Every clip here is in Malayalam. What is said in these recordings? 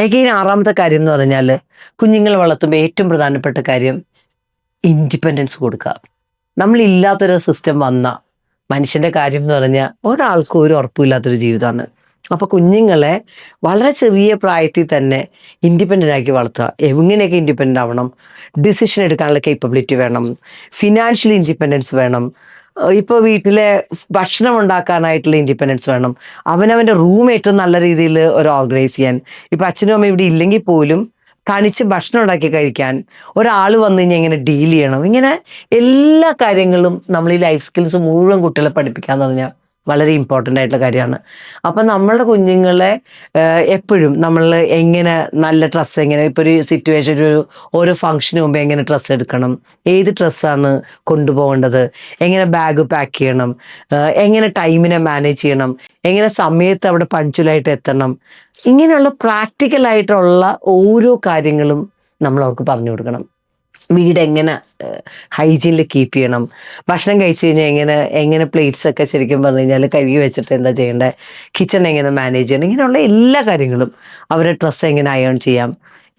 എഗെയിൻ ആറാമത്തെ കാര്യം എന്ന് പറഞ്ഞാൽ കുഞ്ഞുങ്ങളെ വളർത്തുമ്പോൾ ഏറ്റവും പ്രധാനപ്പെട്ട കാര്യം ഇൻഡിപെൻഡൻസ് കൊടുക്കുക. നമ്മളില്ലാത്തൊരു സിസ്റ്റം വന്ന മനുഷ്യൻ്റെ കാര്യം എന്ന് പറഞ്ഞാൽ ഒരാൾക്കും ഒരു ഉറപ്പില്ലാത്തൊരു ജീവിതമാണ്. അപ്പോൾ കുഞ്ഞുങ്ങളെ വളരെ ചെറിയ പ്രായത്തിൽ തന്നെ ഇൻഡിപെൻഡൻ്റ് ആക്കി വളർത്തുക. എങ്ങനെയൊക്കെ ഇൻഡിപെൻഡൻ്റ് ആവണം? ഡിസിഷൻ എടുക്കാനുള്ള കേപ്പബിലിറ്റി വേണം, ഫിനാൻഷ്യൽ ഇൻഡിപെൻഡൻസ് വേണം, ഇപ്പോൾ വീട്ടിലെ ഭക്ഷണം ഉണ്ടാക്കാനായിട്ടുള്ള ഇൻഡിപെൻഡൻസ് വേണം, അവനവൻ്റെ റൂം ഏറ്റവും നല്ല രീതിയിൽ ഒരു ഓർഗനൈസ് ചെയ്യാൻ. ഇപ്പം അച്ഛനും അമ്മയും ഇവിടെ ഇല്ലെങ്കിൽ പോലും തനിച്ച് ഭക്ഷണം ഉണ്ടാക്കി കഴിക്കാൻ, ഒരാൾ വന്നു കഴിഞ്ഞാൽ എങ്ങനെ ഡീൽ ചെയ്യണം, ഇങ്ങനെ എല്ലാ കാര്യങ്ങളും നമ്മൾ ഈ ലൈഫ് സ്കിൽസ് മുഴുവൻ കുട്ടികളെ പഠിപ്പിക്കാന്ന് പറഞ്ഞാൽ വളരെ ഇമ്പോർട്ടൻ്റ് ആയിട്ടുള്ള കാര്യമാണ്. അപ്പം നമ്മളുടെ കുഞ്ഞുങ്ങളെ എപ്പോഴും നമ്മൾ എങ്ങനെ നല്ല ഡ്രസ്സ്, എങ്ങനെ ഇപ്പോൾ ഒരു സിറ്റുവേഷൻ, ഓരോ ഫംഗ്ഷന് മുമ്പ് എങ്ങനെ ഡ്രസ്സ് എടുക്കണം, ഏത് ഡ്രസ്സാണ് കൊണ്ടുപോകേണ്ടത്, എങ്ങനെ ബാഗ് പാക്ക് ചെയ്യണം, എങ്ങനെ ടൈമിനെ മാനേജ് ചെയ്യണം, എങ്ങനെ സമയത്ത് അവിടെ പഞ്ച്വലായിട്ട് എത്തണം, ഇങ്ങനെയുള്ള പ്രാക്ടിക്കലായിട്ടുള്ള ഓരോ കാര്യങ്ങളും നമ്മൾ അവർക്ക് പറഞ്ഞു കൊടുക്കണം. വീട് എങ്ങനെ ഹൈജീനിൽ കീപ്പ് ചെയ്യണം, ഭക്ഷണം കഴിച്ചു കഴിഞ്ഞാൽ എങ്ങനെ പ്ലേറ്റ്സ് ഒക്കെ ശരിക്കും പറഞ്ഞു കഴിഞ്ഞാൽ കഴുകി വെച്ചിട്ട് എന്താ ചെയ്യേണ്ടത്, കിച്ചൺ എങ്ങനെ മാനേജ് ചെയ്യണം, ഇങ്ങനെയുള്ള എല്ലാ കാര്യങ്ങളും, അവരുടെ ഡ്രസ്സ് എങ്ങനെ അയൺ ചെയ്യാം,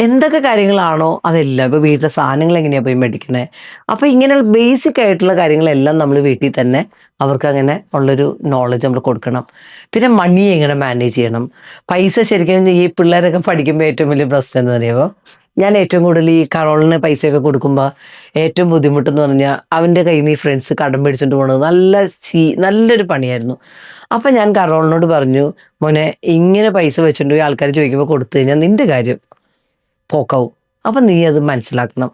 എന്തൊക്കെ കാര്യങ്ങളാണോ അതെല്ലാം. ഇപ്പോൾ വീട്ടിലെ സാധനങ്ങൾ എങ്ങനെയാണ് പോയി മേടിക്കണേ, അപ്പോൾ ഇങ്ങനെയുള്ള ബേസിക് ആയിട്ടുള്ള കാര്യങ്ങളെല്ലാം നമ്മൾ വീട്ടിൽ തന്നെ അവർക്ക് അങ്ങനെ ഉള്ളൊരു നോളജ് നമ്മൾ കൊടുക്കണം. പിന്നെ മണി എങ്ങനെ മാനേജ് ചെയ്യണം, പൈസ ശരിക്കും ഈ പിള്ളേരൊക്കെ പഠിക്കുമ്പോൾ ഏറ്റവും വലിയ പ്രശ്നം എന്താ പറയുമ്പോൾ, ഞാൻ ഏറ്റവും കൂടുതൽ ഈ കരോളിന് പൈസയൊക്കെ കൊടുക്കുമ്പോൾ ഏറ്റവും ബുദ്ധിമുട്ടെന്ന് പറഞ്ഞാൽ അവൻ്റെ കയ്യിൽ നിന്ന് ഈ ഫ്രണ്ട്സ് കടം മേടിച്ചിട്ട് പോകുന്നത് നല്ലൊരു പണിയായിരുന്നു. അപ്പം ഞാൻ കരോളിനോട് പറഞ്ഞു, മോനെ ഇങ്ങനെ പൈസ വെച്ചിട്ട് പോയി ആൾക്കാർ ചോദിക്കുമ്പോൾ കൊടുത്തു കഴിഞ്ഞാൽ നിൻ്റെ കാര്യം പോക്കാവും, അപ്പം നീ അത് മനസ്സിലാക്കണം.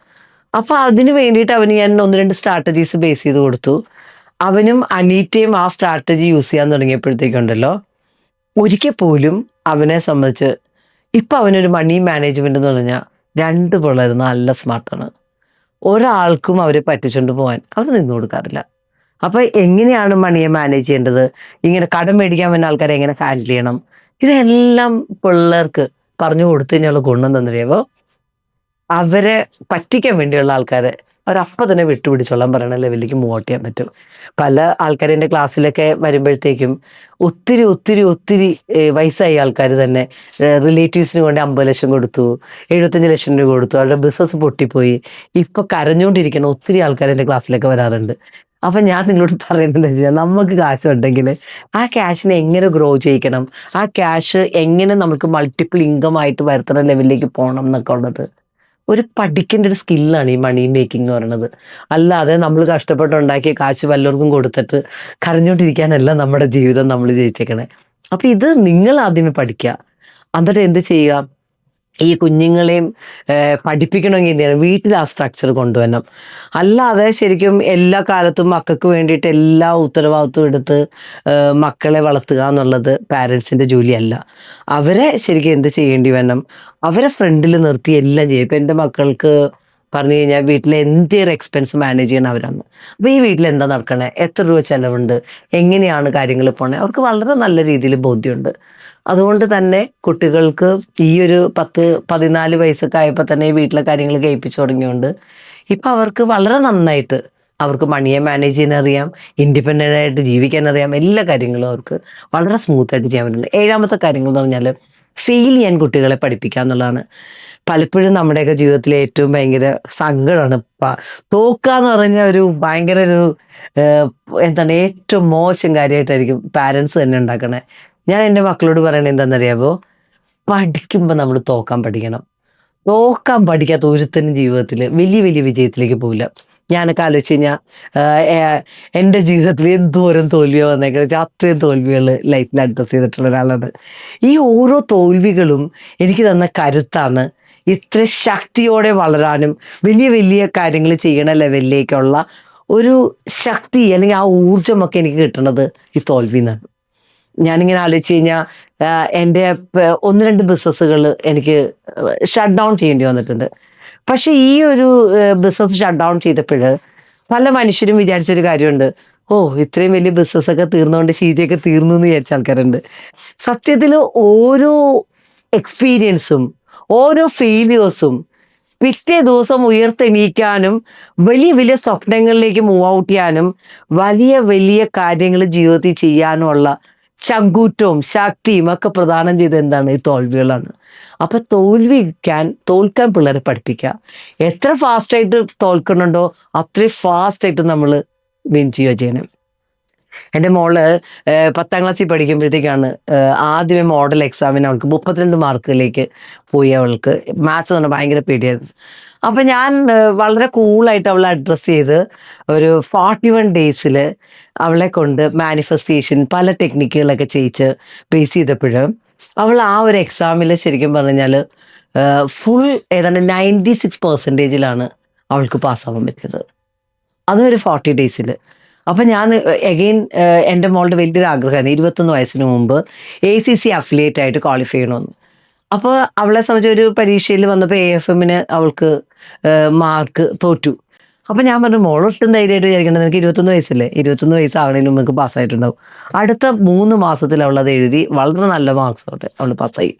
അപ്പോൾ അതിന് വേണ്ടിയിട്ട് അവന് ഞാൻ 1-2 സ്ട്രാറ്റജീസ് ബേസ് ചെയ്ത് കൊടുത്തു. അവനും അനീറ്റയും ആ സ്ട്രാറ്റജി യൂസ് ചെയ്യാൻ തുടങ്ങിയപ്പോഴത്തേക്കുണ്ടല്ലോ, ഒരിക്കൽ പോലും അവനെ സംബന്ധിച്ച് ഇപ്പം അവനൊരു മണി മാനേജ്മെൻ്റ് എന്ന് പറഞ്ഞാൽ 2 പിള്ളേർ നല്ല സ്മാർട്ടാണ്. ഒരാൾക്കും അവരെ പറ്റിച്ചുകൊണ്ട് പോകാൻ അവർ നിന്ന് കൊടുക്കാറില്ല. അപ്പോൾ എങ്ങനെയാണ് മണിയെ മാനേജ് ചെയ്യേണ്ടത്, ഇങ്ങനെ കടം മേടിക്കാൻ വരുന്ന ആൾക്കാരെ എങ്ങനെ ഹാൻഡിൽ ചെയ്യണം, ഇതെല്ലാം പിള്ളേർക്ക് പറഞ്ഞു കൊടുത്തു കഴിഞ്ഞുള്ള ഗുണം തന്നറിയുമ്പോൾ അവരെ പറ്റിക്കാൻ വേണ്ടിയുള്ള ആൾക്കാരെ അവരപ്പം തന്നെ വിട്ടുപിടിച്ചോളാൻ പറയുന്ന ലെവലിലേക്ക് മൂവ് ഔട്ട് ചെയ്യാൻ പറ്റും. പല ആൾക്കാർ എൻ്റെ ക്ലാസ്സിലൊക്കെ വരുമ്പോഴത്തേക്കും ഒത്തിരി വയസ്സായ ആൾക്കാർ തന്നെ റിലേറ്റീവ്സിന് കൊണ്ട് 50 ലക്ഷം കൊടുത്തു, 75 ലക്ഷം രൂപ കൊടുത്തു, അവരുടെ ബിസിനസ് പൊട്ടിപ്പോയി, ഇപ്പോൾ കരഞ്ഞുകൊണ്ടിരിക്കുന്ന ഒത്തിരി ആൾക്കാർ എൻ്റെ ക്ലാസ്സിലൊക്കെ വരാറുണ്ട്. അപ്പം ഞാൻ നിങ്ങളോട് പറയുന്നത് വെച്ചാൽ, നമുക്ക് കാശ് ഉണ്ടെങ്കിൽ ആ ക്യാഷിനെ എങ്ങനെ ഗ്രോ ചെയ്യിക്കണം, ആ ക്യാഷ് എങ്ങനെ നമുക്ക് മൾട്ടിപ്പിൾ ഇൻകം ആയിട്ട് വരുത്തുന്ന ലെവലിലേക്ക് പോകണം എന്നൊക്കെ ഉള്ളത് ഒരു പഠിക്കേണ്ട ഒരു സ്കില്ലാണ് ഈ മണി മേക്കിംഗ് എന്ന് പറയുന്നത്. അല്ലാതെ നമ്മൾ കഷ്ടപ്പെട്ടുണ്ടാക്കിയ കാശ് വല്ലവർക്കും കൊടുത്തിട്ട് കരഞ്ഞുകൊണ്ടിരിക്കാനല്ല നമ്മുടെ ജീവിതം നമ്മൾ ജയിച്ചേക്കണേ. അപ്പം ഇത് നിങ്ങൾ ആദ്യമേ പഠിക്കുക. എന്നിട്ട് എന്ത് ചെയ്യുക, ഈ കുഞ്ഞുങ്ങളെയും പഠിപ്പിക്കണമെങ്കിൽ എന്ത് ചെയ്യണം, വീട്ടിൽ ആ സ്ട്രക്ചർ കൊണ്ടുവരണം. അല്ലാതെ ശരിക്കും എല്ലാ കാലത്തും മക്കൾക്ക് വേണ്ടിയിട്ട് എല്ലാ ഉത്തരവാദിത്വം എടുത്ത് മക്കളെ വളർത്തുക എന്നുള്ളത് പാരൻസിൻ്റെ ജോലിയല്ല. അവരെ ശരിക്കും എന്ത് ചെയ്യേണ്ടി വേണം, അവരെ ഫ്രണ്ടിൽ നിർത്തി എല്ലാം ചെയ്യും. ഇപ്പം എൻ്റെ മക്കൾക്ക് പറഞ്ഞു കഴിഞ്ഞാൽ വീട്ടിലെ എന്തൊരു എക്സ്പെൻസ് മാനേജ് ചെയ്യണം അവരാണ്. അപ്പോൾ ഈ വീട്ടിൽ എന്താ നടക്കണേ, എത്ര രൂപ ചിലവുണ്ട്, എങ്ങനെയാണ് കാര്യങ്ങൾ പോണേ, അവർക്ക് വളരെ നല്ല രീതിയിൽ ബോധ്യമുണ്ട്. അതുകൊണ്ട് തന്നെ കുട്ടികൾക്ക് ഈ ഒരു 10-14 വയസ്സൊക്കെ ആയപ്പോൾ തന്നെ ഈ വീട്ടിലെ കാര്യങ്ങൾ കേൾപ്പിച്ചു തുടങ്ങിയോണ്ട് ഇപ്പം അവർക്ക് വളരെ നന്നായിട്ട് അവർക്ക് മണിയെ മാനേജ് ചെയ്യാൻ അറിയാം, ഇൻഡിപെൻഡൻ്റ് ആയിട്ട് ജീവിക്കാൻ അറിയാം, എല്ലാ കാര്യങ്ങളും അവർക്ക് വളരെ സ്മൂത്തായിട്ട് ചെയ്യാൻ പറ്റുന്നുണ്ട്. 7ാമത്തെ കാര്യങ്ങൾ എന്ന് പറഞ്ഞാൽ ഫെയിൽ ചെയ്യാൻ കുട്ടികളെ പഠിപ്പിക്കുക എന്നുള്ളതാണ്. പലപ്പോഴും നമ്മുടെയൊക്കെ ജീവിതത്തിലെ ഏറ്റവും ഭയങ്കര സങ്കടമാണ്. തോക്കുക എന്ന് പറഞ്ഞാൽ ഒരു ഭയങ്കര എന്താണ് ഏറ്റവും മോശം കാര്യമായിട്ടായിരിക്കും പാരൻസ് തന്നെ ഉണ്ടാക്കണേ. ഞാൻ എൻ്റെ മക്കളോട് പറയണത് എന്താണെന്നറിയാമോ, പഠിക്കുമ്പോൾ നമ്മൾ തോക്കാൻ പഠിക്കണം. തോക്കാൻ പഠിക്കാത്ത ഒരുത്തനും ജീവിതത്തിൽ വലിയ വിജയത്തിലേക്ക് പോകില്ല. ഞാനൊക്കെ ആലോചിച്ച് കഴിഞ്ഞാൽ എൻ്റെ ജീവിതത്തിൽ എന്തോരം തോൽവിയോ വന്നേക്കുന്നത്, അത്രയും തോൽവികൾ ലൈഫിൽ അഡ്രസ് ചെയ്തിട്ടുള്ള ഒരാളാണ്. ഈ ഓരോ തോൽവികളും എനിക്ക് തന്ന കരുത്താണ് ഇത്ര ശക്തിയോടെ വളരാനും വലിയ കാര്യങ്ങൾ ചെയ്യണ ലെവലിലേക്കുള്ള ഒരു ശക്തി അല്ലെങ്കിൽ ആ ഊർജമൊക്കെ എനിക്ക് കിട്ടുന്നത് ഈ തോൽവിയിൽ നിന്നാണ്. ഞാനിങ്ങനെ ആലോചിച്ച് കഴിഞ്ഞാൽ എൻ്റെ 1-2 ബിസിനസ്സുകൾ എനിക്ക് ഷട്ട് ഡൗൺ ചെയ്യേണ്ടി വന്നിട്ടുണ്ട്. പക്ഷെ ഈ ഒരു ബിസിനസ് ഷട്ട് ഡൗൺ ചെയ്തപ്പോൾ പല മനുഷ്യരും വിചാരിച്ചൊരു കാര്യമുണ്ട്, ഇത്രയും വലിയ ബിസിനസ്സൊക്കെ തീർന്നുകൊണ്ട് ശീതയൊക്കെ തീർന്നു എന്ന് വിചാരിച്ച ആൾക്കാരുണ്ട്. സത്യത്തിൽ ഓരോ എക്സ്പീരിയൻസും ഓരോ ഫെയിലിയേഴ്സും പിറ്റേ ദിവസം ഉയർത്തെണീക്കാനും വലിയ സ്വപ്നങ്ങളിലേക്ക് മൂവ് ഔട്ട് ചെയ്യാനും വലിയ കാര്യങ്ങൾ ജീവിതത്തിൽ ചെയ്യാനുമുള്ള ചങ്കൂറ്റവും ശക്തിയും ഒക്കെ പ്രദാനം ചെയ്ത് എന്താണ് ഈ തോൽവികളാണ്. അപ്പൊ തോൽക്കാൻ പിള്ളേരെ പഠിപ്പിക്കുക. എത്ര ഫാസ്റ്റായിട്ട് തോൽക്കണുണ്ടോ അത്രയും ഫാസ്റ്റായിട്ട് നമ്മൾ വിൻ ചെയ്യുക ചെയ്യണം. എൻ്റെ മോള് 10ാം ക്ലാസ്സിൽ പഠിക്കുമ്പോഴത്തേക്കാണ് ആദ്യമേ മോഡൽ എക്സാമിന് അവൾക്ക് 32 മാർക്കിലേക്ക് പോയി. അവൾക്ക് മാത്സ് എന്ന് പറഞ്ഞാൽ ഭയങ്കര പേടിയായിരുന്നു. അപ്പം ഞാൻ വളരെ കൂളായിട്ട് അവളെ അഡ്രസ്സ് ചെയ്ത് ഒരു 41 ഡേയ്സിൽ അവളെ കൊണ്ട് മാനിഫെസ്റ്റേഷൻ പല ടെക്നിക്കുകളൊക്കെ ചെയ്യിച്ച് ബേസ് ചെയ്തപ്പോഴും അവൾ ആ ഒരു എക്സാമിൽ ശരിക്കും പറഞ്ഞാൽ ഫുൾ ഏതാണ്ട് 96% അവൾക്ക് പാസ്സാവാൻ പറ്റിയത്. അതും ഒരു 40 ഡേയ്സിൽ. അപ്പം ഞാൻ എഗെയിൻ എൻ്റെ മോളുടെ വലിയൊരു ആഗ്രഹമായിരുന്നു 21 വയസ്സിന് മുമ്പ് ACC അഫിലിയേറ്റ് ആയിട്ട് ക്വാളിഫൈ ചെയ്യണമെന്ന്. അപ്പോൾ അവളെ സംബന്ധിച്ച് ഒരു പരീക്ഷയിൽ വന്നപ്പോൾ AFMന് അവൾക്ക് മാർക്ക് തോറ്റു. അപ്പം ഞാൻ പറഞ്ഞു മോളൊട്ടും ധൈര്യമായിട്ട് വിചാരിക്കേണ്ടത്, നിനക്ക് 21 വയസ്സല്ലേ, 21 വയസ്സാവണേന് മുമ്പ് പാസ്സായിട്ടുണ്ടാവും. അടുത്ത 3 മാസത്തിൽ അവളത് എഴുതി വളരെ നല്ല മാർക്സോടെ അവൾ പാസ്സായി.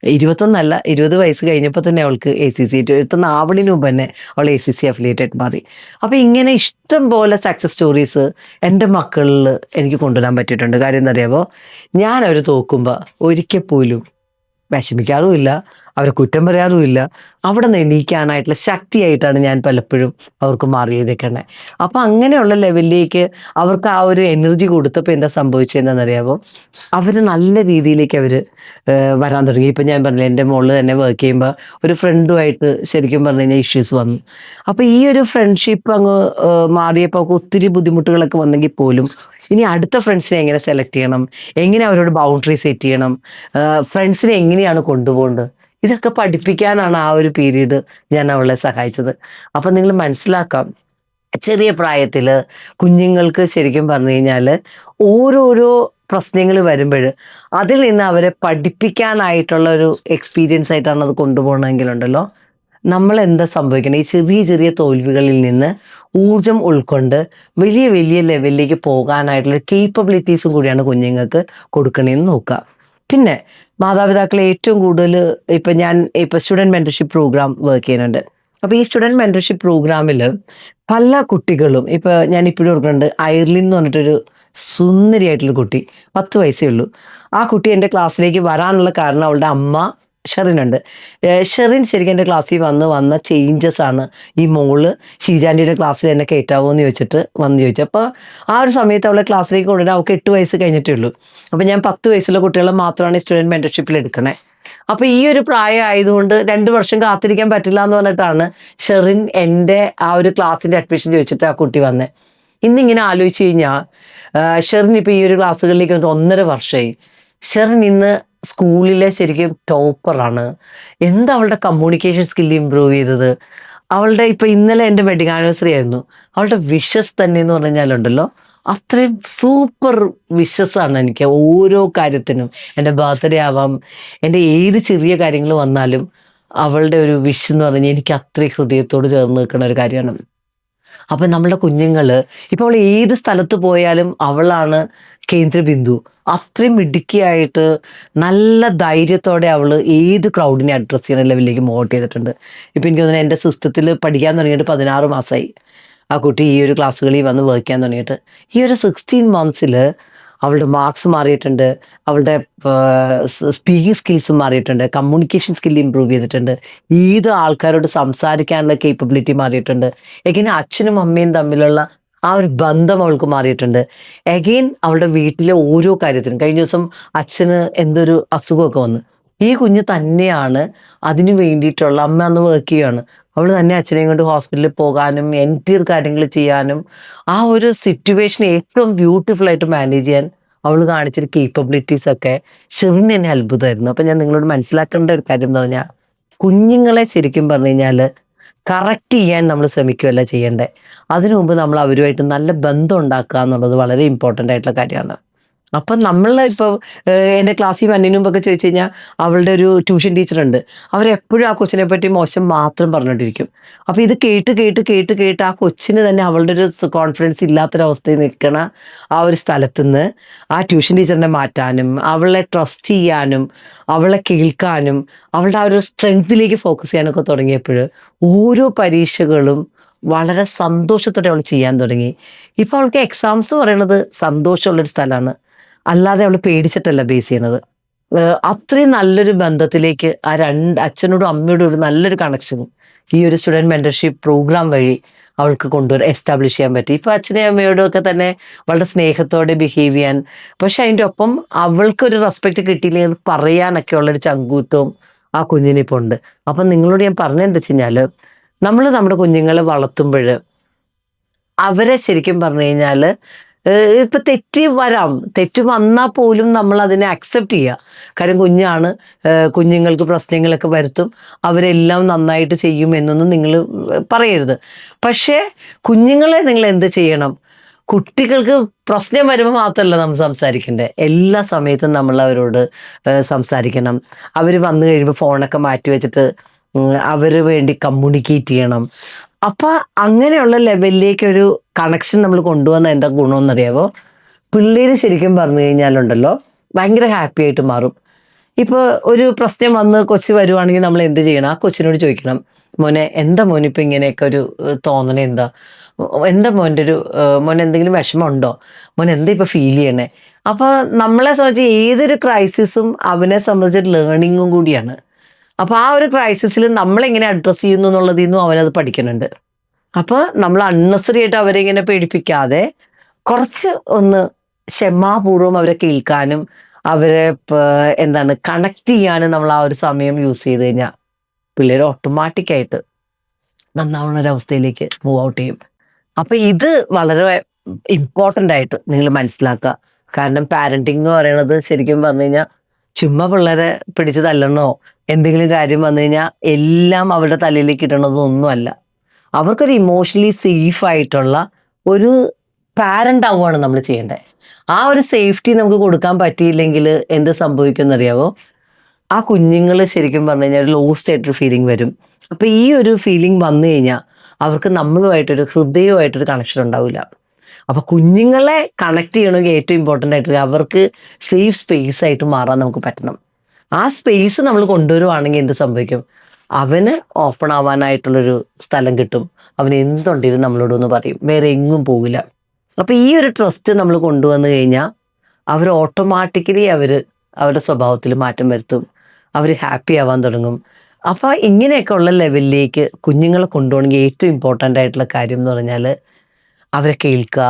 21 20 വയസ്സ് കഴിഞ്ഞപ്പോൾ തന്നെ അവൾക്ക് ACC 21 ആവണിന് മുമ്പ് തന്നെ അവൾ ACC അഫിലിയേറ്റ് ആയിട്ട് മാറി. അപ്പം ഇങ്ങനെ ഇഷ്ടം പോലെ സക്സസ് സ്റ്റോറീസ് എൻ്റെ മക്കളിൽ എനിക്ക് കൊണ്ടുവരാൻ പറ്റിയിട്ടുണ്ട്. കാര്യം എന്താ അറിയാമോ, ഞാൻ അവർ തോക്കുമ്പോൾ ഒരിക്കൽ പോലും വിഷമിക്കാറുമില്ല, അവരെ കുറ്റം പറയാറുമില്ല. അവിടെ നിന്ന് എണീക്കാനായിട്ടുള്ള ശക്തിയായിട്ടാണ് ഞാൻ പലപ്പോഴും അവർക്ക് മാറിയിരിക്കണേ. അപ്പം അങ്ങനെയുള്ള ലെവലിലേക്ക് അവർക്ക് ആ ഒരു എനർജി കൊടുത്തപ്പോൾ എന്താ സംഭവിച്ചതെന്നറിയാമോ, അവർ നല്ല രീതിയിലേക്ക് അവർ വരാൻ തുടങ്ങി. ഇപ്പം ഞാൻ പറഞ്ഞില്ല, എൻ്റെ മോള് തന്നെ വർക്ക് ചെയ്യുമ്പോൾ ഒരു ഫ്രണ്ടുമായിട്ട് ശരിക്കും പറഞ്ഞു കഴിഞ്ഞാൽ ഇഷ്യൂസ് വന്നു. അപ്പോൾ ഈ ഒരു ഫ്രണ്ട്ഷിപ്പ് അങ്ങ് മാറിയപ്പോൾ അവർക്ക് ഒത്തിരി ബുദ്ധിമുട്ടുകളൊക്കെ വന്നെങ്കിൽ പോലും ഇനി അടുത്ത ഫ്രണ്ട്സിനെ എങ്ങനെ സെലക്ട് ചെയ്യണം, എങ്ങനെ അവരോട് ബൗണ്ടറി സെറ്റ് ചെയ്യണം, ഫ്രണ്ട്സിനെ എങ്ങനെയാണ് കൊണ്ടുപോകേണ്ടത്, ഇതൊക്കെ പഠിപ്പിക്കാനാണ് ആ ഒരു പീരീഡ് ഞാൻ അവളെ സഹായിച്ചത്. അപ്പം നിങ്ങൾ മനസ്സിലാക്കാം, ചെറിയ പ്രായത്തിൽ കുഞ്ഞുങ്ങൾക്ക് ശരിക്കും പറഞ്ഞു കഴിഞ്ഞാൽ ഓരോരോ പ്രശ്നങ്ങൾ വരുമ്പോൾ അതിൽ നിന്ന് അവരെ പഠിപ്പിക്കാനായിട്ടുള്ള ഒരു എക്സ്പീരിയൻസ് ആയിട്ടാണ് അത് കൊണ്ടുപോകണമെങ്കിലുണ്ടല്ലോ, നമ്മൾ എന്താ സംഭവിക്കണം, ഈ ചെറിയ ചെറിയ തോൽവികളിൽ നിന്ന് ഊർജം ഉൾക്കൊണ്ട് വലിയ വലിയ ലെവലിലേക്ക് പോകാനായിട്ടുള്ള കേപ്പബിലിറ്റീസും കൂടിയാണ് കുഞ്ഞുങ്ങൾക്ക് കൊടുക്കണമെന്ന് നോക്കുക. പിന്നെ മാതാപിതാക്കളെ ഏറ്റവും കൂടുതൽ ഞാൻ സ്റ്റുഡൻറ് മെൻറ്റർഷിപ്പ് പ്രോഗ്രാം വർക്ക് ചെയ്യുന്നുണ്ട്. അപ്പോൾ ഈ സ്റ്റുഡൻറ് മെൻറ്റർഷിപ്പ് പ്രോഗ്രാമിൽ പല കുട്ടികളും ഞാൻ ഇപ്പോഴും ഓർക്കുന്നുണ്ട്, അയർലിൻ എന്ന് പറഞ്ഞിട്ടൊരു സുന്ദരിയായിട്ടുള്ള കുട്ടി, 10 വയസ്സേ ഉള്ളൂ. ആ കുട്ടി എൻ്റെ ക്ലാസ്സിലേക്ക് വരാനുള്ള കാരണം അവളുടെ അമ്മ ഷെറിനുണ്ട്. ഷെറിൻ ശരിക്കും എൻ്റെ ക്ലാസ്സിൽ വന്ന ചേഞ്ചസ് ആണ്. ഈ മോള് ഷീജാൻറ്റിയുടെ ക്ലാസ്സിൽ എന്നെ കയറ്റാവോ എന്ന് ചോദിച്ചു. അപ്പോൾ ആ ഒരു സമയത്ത് അവളെ ക്ലാസ്സിലേക്ക് കൊണ്ടുവരാൻ അവൾക്ക് 8 വയസ്സ് കഴിഞ്ഞിട്ടേ ഉള്ളൂ. അപ്പോൾ ഞാൻ 10 വയസ്സുള്ള കുട്ടികളെ മാത്രമാണ് സ്റ്റുഡൻറ് മെൻറ്റർഷിപ്പിൽ എടുക്കണേ. അപ്പോൾ ഈ ഒരു പ്രായം ആയതുകൊണ്ട് 2 വർഷം കാത്തിരിക്കാൻ പറ്റില്ല എന്ന് പറഞ്ഞിട്ടാണ് ഷെറിൻ എൻ്റെ ആ ഒരു ക്ലാസ്സിൻ്റെ അഡ്മിഷൻ ചോദിച്ചിട്ട് ആ കുട്ടി വന്നേ. ഇന്നിങ്ങനെ ആലോചിച്ച് കഴിഞ്ഞാൽ ഷെറിൻ ഇപ്പോൾ ഈ ഒരു ക്ലാസ്സുകളിലേക്ക് 1.5 വർഷമായി. ഷെറിൻ ഇന്ന് സ്കൂളിലെ ശരിക്കും ടോപ്പറാണ്. എന്താ അവളുടെ കമ്മ്യൂണിക്കേഷൻ സ്കില്ല് ഇമ്പ്രൂവ് ചെയ്തത്. അവളുടെ ഇന്നലെ എൻ്റെ വെഡിങ് ആനിവേഴ്സറി ആയിരുന്നു. അവളുടെ വിഷസ് തന്നെ എന്ന് പറഞ്ഞാലുണ്ടല്ലോ, അത്രയും സൂപ്പർ വിഷസാണ് എനിക്ക് ഓരോ കാര്യത്തിനും. എൻ്റെ ബർത്ത്ഡേ ആവാം, എൻ്റെ ഏത് ചെറിയ കാര്യങ്ങൾ വന്നാലും അവളുടെ ഒരു വിഷ് എന്ന് പറഞ്ഞാൽ എനിക്ക് അത്രയും ഹൃദയത്തോട് ചേർന്ന് നിൽക്കുന്ന ഒരു കാര്യമാണ്. അപ്പം നമ്മളുടെ കുഞ്ഞുങ്ങൾ അവൾ ഏത് സ്ഥലത്ത് പോയാലും അവളാണ് കേന്ദ്രബിന്ദു. അത്രയും മിടുക്കിയായിട്ട് നല്ല ധൈര്യത്തോടെ അവൾ ഏത് ക്രൗഡിനെ അഡ്രസ്സ് ചെയ്യുന്ന ലെവലിലേക്ക് മോട്ട് ചെയ്തിട്ടുണ്ട്. എനിക്ക് തോന്നുന്നു എൻ്റെ സിസ്റ്റത്തിൽ പഠിക്കാൻ തുടങ്ങിയിട്ട് 16 മാസമായി ആ കുട്ടി ഈ ഒരു ക്ലാസ്സുകളിൽ വന്ന് വർക്ക് ചെയ്യാൻ തുടങ്ങിയിട്ട്. ഈ ഒരു 16 മന്ത്സിൽ അവളുടെ മാർക്സ് മാറിയിട്ടുണ്ട്, അവളുടെ സ്പീക്കിംഗ് സ്കിൽസും മാറിയിട്ടുണ്ട്, കമ്മ്യൂണിക്കേഷൻ സ്കില്ല് ഇമ്പ്രൂവ് ചെയ്തിട്ടുണ്ട്, ഏത് ആൾക്കാരോട് സംസാരിക്കാനുള്ള കേപ്പബിലിറ്റി മാറിയിട്ടുണ്ട്. എങ്ങനെ അച്ഛനും അമ്മയും തമ്മിലുള്ള ആ ഒരു ബന്ധം അവൾക്ക് മാറിയിട്ടുണ്ട്. എഗെയിൻ അവളുടെ വീട്ടിലെ ഓരോ കാര്യത്തിനും കഴിഞ്ഞ ദിവസം അച്ഛന് എന്തൊരു അസുഖമൊക്കെ വന്നു. ഈ കുഞ്ഞ് തന്നെയാണ് അതിന് വേണ്ടിയിട്ടുള്ള, അമ്മ അന്ന് വർക്ക് ചെയ്യുകയാണ്, അവൾ തന്നെ അച്ഛനെയും കൊണ്ട് ഹോസ്പിറ്റലിൽ പോകാനും എൻറ്റയർ കാര്യങ്ങൾ ചെയ്യാനും ആ ഒരു സിറ്റുവേഷൻ ഏറ്റവും ബ്യൂട്ടിഫുൾ ആയിട്ട് മാനേജ് ചെയ്യാൻ അവൾ കാണിച്ചൊരു കേപ്പബിലിറ്റീസൊക്കെ ഷെറിന് എന്നെ അത്ഭുതമായിരുന്നു. അപ്പം ഞാൻ നിങ്ങളോട് മനസ്സിലാക്കേണ്ട ഒരു കാര്യം എന്ന് പറഞ്ഞാൽ, കുഞ്ഞുങ്ങളെ ശരിക്കും പറഞ്ഞു കഴിഞ്ഞാൽ കറക്റ്റ് ചെയ്യാൻ നമ്മൾ ശ്രമിക്കുകയല്ല ചെയ്യേണ്ടത്. അതിനു മുമ്പ് നമ്മൾ അവരുമായിട്ട് നല്ല ബന്ധം ഉണ്ടാക്കുക എന്നുള്ളത് വളരെ ഇമ്പോർട്ടൻ്റ് ആയിട്ടുള്ള കാര്യമാണ്. അപ്പം നമ്മൾ എൻ്റെ ക്ലാസ്സിൽ വന്നതിന് മുമ്പൊക്കെ ചോദിച്ചു കഴിഞ്ഞാൽ അവളുടെ ഒരു ട്യൂഷൻ ടീച്ചറുണ്ട്, അവരെപ്പോഴും ആ കൊച്ചിനെ പറ്റി മോശം മാത്രം പറഞ്ഞുകൊണ്ടിരിക്കും. അപ്പോൾ ഇത് കേട്ട് കേട്ട് കേട്ട് കേട്ട് ആ കൊച്ചിന് തന്നെ അവളുടെ ഒരു കോൺഫിഡൻസ് ഇല്ലാത്തൊരവസ്ഥയിൽ നിൽക്കണ ആ ഒരു സ്ഥലത്തുനിന്ന് ആ ട്യൂഷൻ ടീച്ചറിനെ മാറ്റാനും അവളെ ട്രസ്റ്റ് ചെയ്യാനും അവളെ കേൾക്കാനും അവളുടെ ആ ഒരു സ്ട്രെങ്തിലേക്ക് ഫോക്കസ് ചെയ്യാനൊക്കെ തുടങ്ങിയപ്പോൾ ഓരോ പരീക്ഷകളും വളരെ സന്തോഷത്തോടെ അവൾ ചെയ്യാൻ തുടങ്ങി. ഇപ്പോൾ അവൾക്ക് എക്സാംസ് പറയുന്നത് സന്തോഷമുള്ളൊരു സ്ഥലമാണ്. അല്ലാതെ അവൾ പേടിച്ചിട്ടല്ല ബേസ് ചെയ്യണത്. അത്രയും നല്ലൊരു ബന്ധത്തിലേക്ക് ആ അച്ഛനോടും അമ്മയോടും ഒരു നല്ലൊരു കണക്ഷൻ ഈ ഒരു സ്റ്റുഡൻറ് മെന്റർഷിപ്പ് പ്രോഗ്രാം വഴി അവൾക്ക് എസ്റ്റാബ്ലിഷ് ചെയ്യാൻ പറ്റി. ഇപ്പൊ അച്ഛനെയും അമ്മയോടും ഒക്കെ തന്നെ വളരെ സ്നേഹത്തോടെ ബിഹേവ് ചെയ്യാൻ, പക്ഷെ അതിൻ്റെ ഒപ്പം അവൾക്കൊരു റെസ്പെക്ട് കിട്ടിയില്ലെങ്കിൽ പറയാനൊക്കെ ഉള്ളൊരു ചങ്കൂറ്റവും ആ കുഞ്ഞിനിപ്പോൾ ഉണ്ട്. അപ്പം നിങ്ങളോട് ഞാൻ പറഞ്ഞതെന്താ വെച്ച് കഴിഞ്ഞാൽ, നമ്മൾ നമ്മുടെ കുഞ്ഞുങ്ങളെ വളർത്തുമ്പോൾ അവരെ ശരിക്കും പറഞ്ഞു കഴിഞ്ഞാൽ ഇപ്പൊ തെറ്റ് വന്നാൽ പോലും നമ്മൾ അതിനെ അക്സെപ്റ്റ് ചെയ്യുക. കാര്യം കുഞ്ഞാണ്, കുഞ്ഞുങ്ങൾക്ക് പ്രശ്നങ്ങളൊക്കെ വരുത്തും, അവരെല്ലാം നന്നായിട്ട് ചെയ്യും എന്നൊന്നും നിങ്ങൾ പറയരുത്. പക്ഷേ കുഞ്ഞുങ്ങളെ നിങ്ങൾ എന്ത് ചെയ്യണം? കുട്ടികൾക്ക് പ്രശ്നം വരുമ്പോൾ മാത്രമല്ല നമ്മൾ സംസാരിക്കേണ്ടത്, എല്ലാ സമയത്തും നമ്മൾ അവരോട് സംസാരിക്കണം. അവർ വന്നു കഴിയുമ്പോൾ ഫോണൊക്കെ മാറ്റി വെച്ചിട്ട് അവർ വേണ്ടി കമ്മ്യൂണിക്കേറ്റ് ചെയ്യണം. അപ്പം അങ്ങനെയുള്ള ലെവലിലേക്കൊരു കണക്ഷൻ നമ്മൾ കൊണ്ടുവന്ന എന്താ ഗുണമെന്നറിയാവോ? പിള്ളേർ ശരിക്കും പറഞ്ഞു കഴിഞ്ഞാലുണ്ടല്ലോ ഭയങ്കര ഹാപ്പി ആയിട്ട് മാറും. ഇപ്പോൾ ഒരു പ്രശ്നം വന്ന് കൊച്ചു വരുവാണെങ്കിൽ നമ്മൾ എന്ത് ചെയ്യണം? ആ കൊച്ചിനോട് ചോദിക്കണം, മോനെ എന്താ മോനിപ്പോൾ ഇങ്ങനെയൊക്കെ ഒരു തോന്നണേ, എന്താ മോൻ എന്തെങ്കിലും വിഷമം ഉണ്ടോ, മോൻ എന്താ ഇപ്പോൾ ഫീൽ ചെയ്യണേ? അപ്പോൾ നമ്മളെ സംബന്ധിച്ച് ഏതൊരു ക്രൈസിസും അവനെ സംബന്ധിച്ചിട്ട് ലേണിങ്ങും കൂടിയാണ്. അപ്പോൾ ആ ഒരു ക്രൈസിസിൽ നമ്മളെങ്ങനെ അഡ്രസ്സ് ചെയ്യുന്നു എന്നുള്ളതിൽ നിന്നും അവനത് പഠിക്കുന്നുണ്ട്. അപ്പോൾ നമ്മൾ അൺനെസറി ആയിട്ട് അവരെ ഇങ്ങനെ പേടിപ്പിക്കാതെ കുറച്ച് ഒന്ന് ക്ഷമാപൂർവ്വം അവരെ കേൾക്കാനും അവരെ കണക്ട് ചെയ്യാനും നമ്മൾ ആ ഒരു സമയം യൂസ് ചെയ്ത് കഴിഞ്ഞാൽ പിള്ളേർ ഓട്ടോമാറ്റിക്കായിട്ട് നന്നാവുന്ന ഒരവസ്ഥയിലേക്ക് മൂവ് ഔട്ട് ചെയ്യും. അപ്പം ഇത് വളരെ ഇമ്പോർട്ടൻ്റ് ആയിട്ട് നിങ്ങൾ മനസ്സിലാക്കുക. കാരണം പാരൻറ്റിങ് എന്ന് പറയുന്നത് ശരിക്കും പറഞ്ഞു കഴിഞ്ഞാൽ ചുമ്മാ പിള്ളേരെ പിടിച്ച് തല്ലണോ എന്തെങ്കിലും കാര്യം വന്നു കഴിഞ്ഞാൽ എല്ലാം അവരുടെ തലയിലേക്ക് ഇടണതൊന്നുമല്ല. അവർക്കൊരു ഇമോഷണലി സേഫ് ആയിട്ടുള്ള ഒരു പാരൻ്റ് ആവുകയാണ് നമ്മൾ ചെയ്യേണ്ടത്. ആ ഒരു സേഫ്റ്റി നമുക്ക് കൊടുക്കാൻ പറ്റിയില്ലെങ്കിൽ എന്ത് സംഭവിക്കുമെന്നറിയാവോ? ആ കുഞ്ഞുങ്ങൾ ശരിക്കും പറഞ്ഞു കഴിഞ്ഞാൽ ഒരു ലോസ്റ്റ് ആയിട്ടൊരു ഫീലിംഗ് വരും. അപ്പോൾ ഈ ഒരു ഫീലിംഗ് വന്നു കഴിഞ്ഞാൽ അവർക്ക് നമ്മളുമായിട്ടൊരു ഹൃദയവുമായിട്ടൊരു കണക്ഷൻ ഉണ്ടാവില്ല. അപ്പോൾ കുഞ്ഞുങ്ങളെ കണക്ട് ചെയ്യണമെങ്കിൽ ഏറ്റവും ഇമ്പോർട്ടൻ്റ് ആയിട്ട് അവർക്ക് സേഫ് സ്പേസ് ആയിട്ട് മാറാൻ നമുക്ക് പറ്റണം. ആ സ്പേസ് നമ്മൾ കൊണ്ടുവരുവാണെങ്കിൽ എന്ത് സംഭവിക്കും? അവന് ഓപ്പൺ ആവാനായിട്ടുള്ളൊരു സ്ഥലം കിട്ടും. അവന് എന്തുണ്ടെങ്കിലും നമ്മളോടൊന്ന് പറയും, വേറെ എങ്ങും പോകില്ല. അപ്പോൾ ഈ ഒരു ട്രസ്റ്റ് നമ്മൾ കൊണ്ടുവന്നു കഴിഞ്ഞാൽ അവർ ഓട്ടോമാറ്റിക്കലി അവരുടെ സ്വഭാവത്തിൽ മാറ്റം വരുത്തും, അവർ ഹാപ്പി ആവാൻ തുടങ്ങും. അപ്പോൾ ഇങ്ങനെയൊക്കെ ഉള്ള ലെവലിലേക്ക് കുഞ്ഞുങ്ങളെ കൊണ്ടുപോകണമെങ്കിൽ ഏറ്റവും ഇമ്പോർട്ടൻ്റ് ആയിട്ടുള്ള കാര്യം എന്ന് പറഞ്ഞാൽ അവരെ കേൾക്കുക,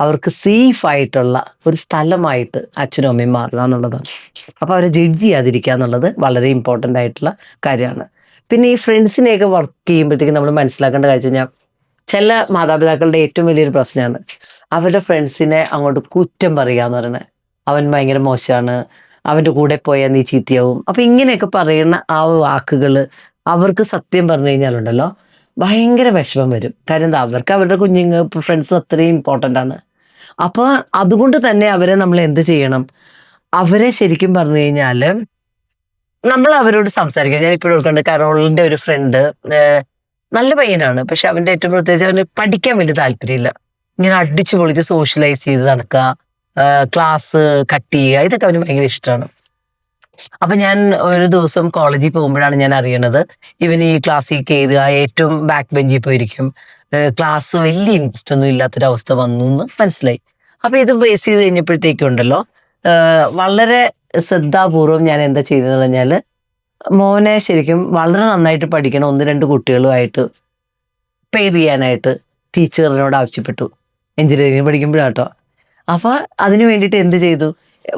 അവർക്ക് സേഫ് ആയിട്ടുള്ള ഒരു സ്ഥലമായിട്ട് അച്ഛനും അമ്മയും മാറുക എന്നുള്ളതാണ്. അപ്പോൾ അവരെ ജഡ്ജ് ചെയ്യാതിരിക്കുക എന്നുള്ളത് വളരെ ഇമ്പോർട്ടൻ്റ് ആയിട്ടുള്ള കാര്യമാണ്. പിന്നെ ഈ ഫ്രണ്ട്സിനെയൊക്കെ വർക്ക് ചെയ്യുമ്പോഴത്തേക്കും നമ്മൾ മനസ്സിലാക്കേണ്ട കാര്യം കഴിഞ്ഞാൽ ചില മാതാപിതാക്കളുടെ ഏറ്റവും വലിയൊരു പ്രശ്നമാണ് അവരുടെ ഫ്രണ്ട്സിനെ അങ്ങോട്ട് കുറ്റം പറയുക എന്ന് പറയുന്നത്. അവൻ ഭയങ്കര മോശമാണ്, അവൻ്റെ കൂടെ പോയാൽ നീ ചീത്തയാവും. അപ്പം ഇങ്ങനെയൊക്കെ പറയുന്ന ആ വാക്കുകൾ അവർക്ക് സത്യം പറഞ്ഞു കഴിഞ്ഞാലുണ്ടല്ലോ ഭയങ്കര വിഷമം വരും. കാര്യം എന്താ, അവർക്ക് അവരുടെ ഫ്രണ്ട്സ് അത്രയും ഇമ്പോർട്ടൻ്റ് ആണ്. അപ്പോൾ അതുകൊണ്ട് തന്നെ അവരെ നമ്മൾ എന്ത് ചെയ്യണം? അവരെ ശരിക്കും പറഞ്ഞു കഴിഞ്ഞാൽ നമ്മൾ അവരോട് സംസാരിക്കുക. ഞാൻ ഇപ്പോഴും ഓർക്കുന്നുണ്ട്, കരോളിൻ്റെ ഒരു ഫ്രണ്ട് നല്ല പയ്യനാണ്, പക്ഷെ അവൻ്റെ ഏറ്റവും പ്രത്യേകിച്ച് അവന് പഠിക്കാൻ വലിയ താല്പര്യമില്ല. ഇങ്ങനെ അടിച്ചു പൊളിച്ച് സോഷ്യലൈസ് ചെയ്ത് നടക്കുക, ക്ലാസ് കട്ട് ചെയ്യുക, ഇതൊക്കെ അവന് ഭയങ്കര ഇഷ്ടമാണ്. അപ്പൊ ഞാൻ ഒരു ദിവസം കോളേജിൽ പോകുമ്പോഴാണ് ഞാൻ അറിയണത് ഇവന് ഈ ക്ലാസ്സിൽ എഴുതുക ഏറ്റവും ബാക്ക് ബെഞ്ചിൽ പോയിരിക്കും, ക്ലാസ് വലിയ ഇൻട്രസ്റ്റ് ഒന്നും ഇല്ലാത്തൊരവസ്ഥ വന്നു എന്ന് മനസ്സിലായി. അപ്പൊ ഇത് ബേസ് ചെയ്ത് കഴിഞ്ഞപ്പോഴത്തേക്കും ഉണ്ടല്ലോ വളരെ ശ്രദ്ധാപൂർവം ഞാൻ എന്താ ചെയ്തതെന്ന് പറഞ്ഞാൽ മോനെ ശരിക്കും വളരെ നന്നായിട്ട് പഠിക്കണം 1-2 കുട്ടികളുമായിട്ട് പെയർ ചെയ്യാനായിട്ട് ടീച്ചറിനോട് ആവശ്യപ്പെട്ടു. എഞ്ചിനീയറിംഗ് പഠിക്കുമ്പോഴാട്ടോ. അപ്പോൾ അതിന് വേണ്ടിയിട്ട് എന്ത് ചെയ്തു?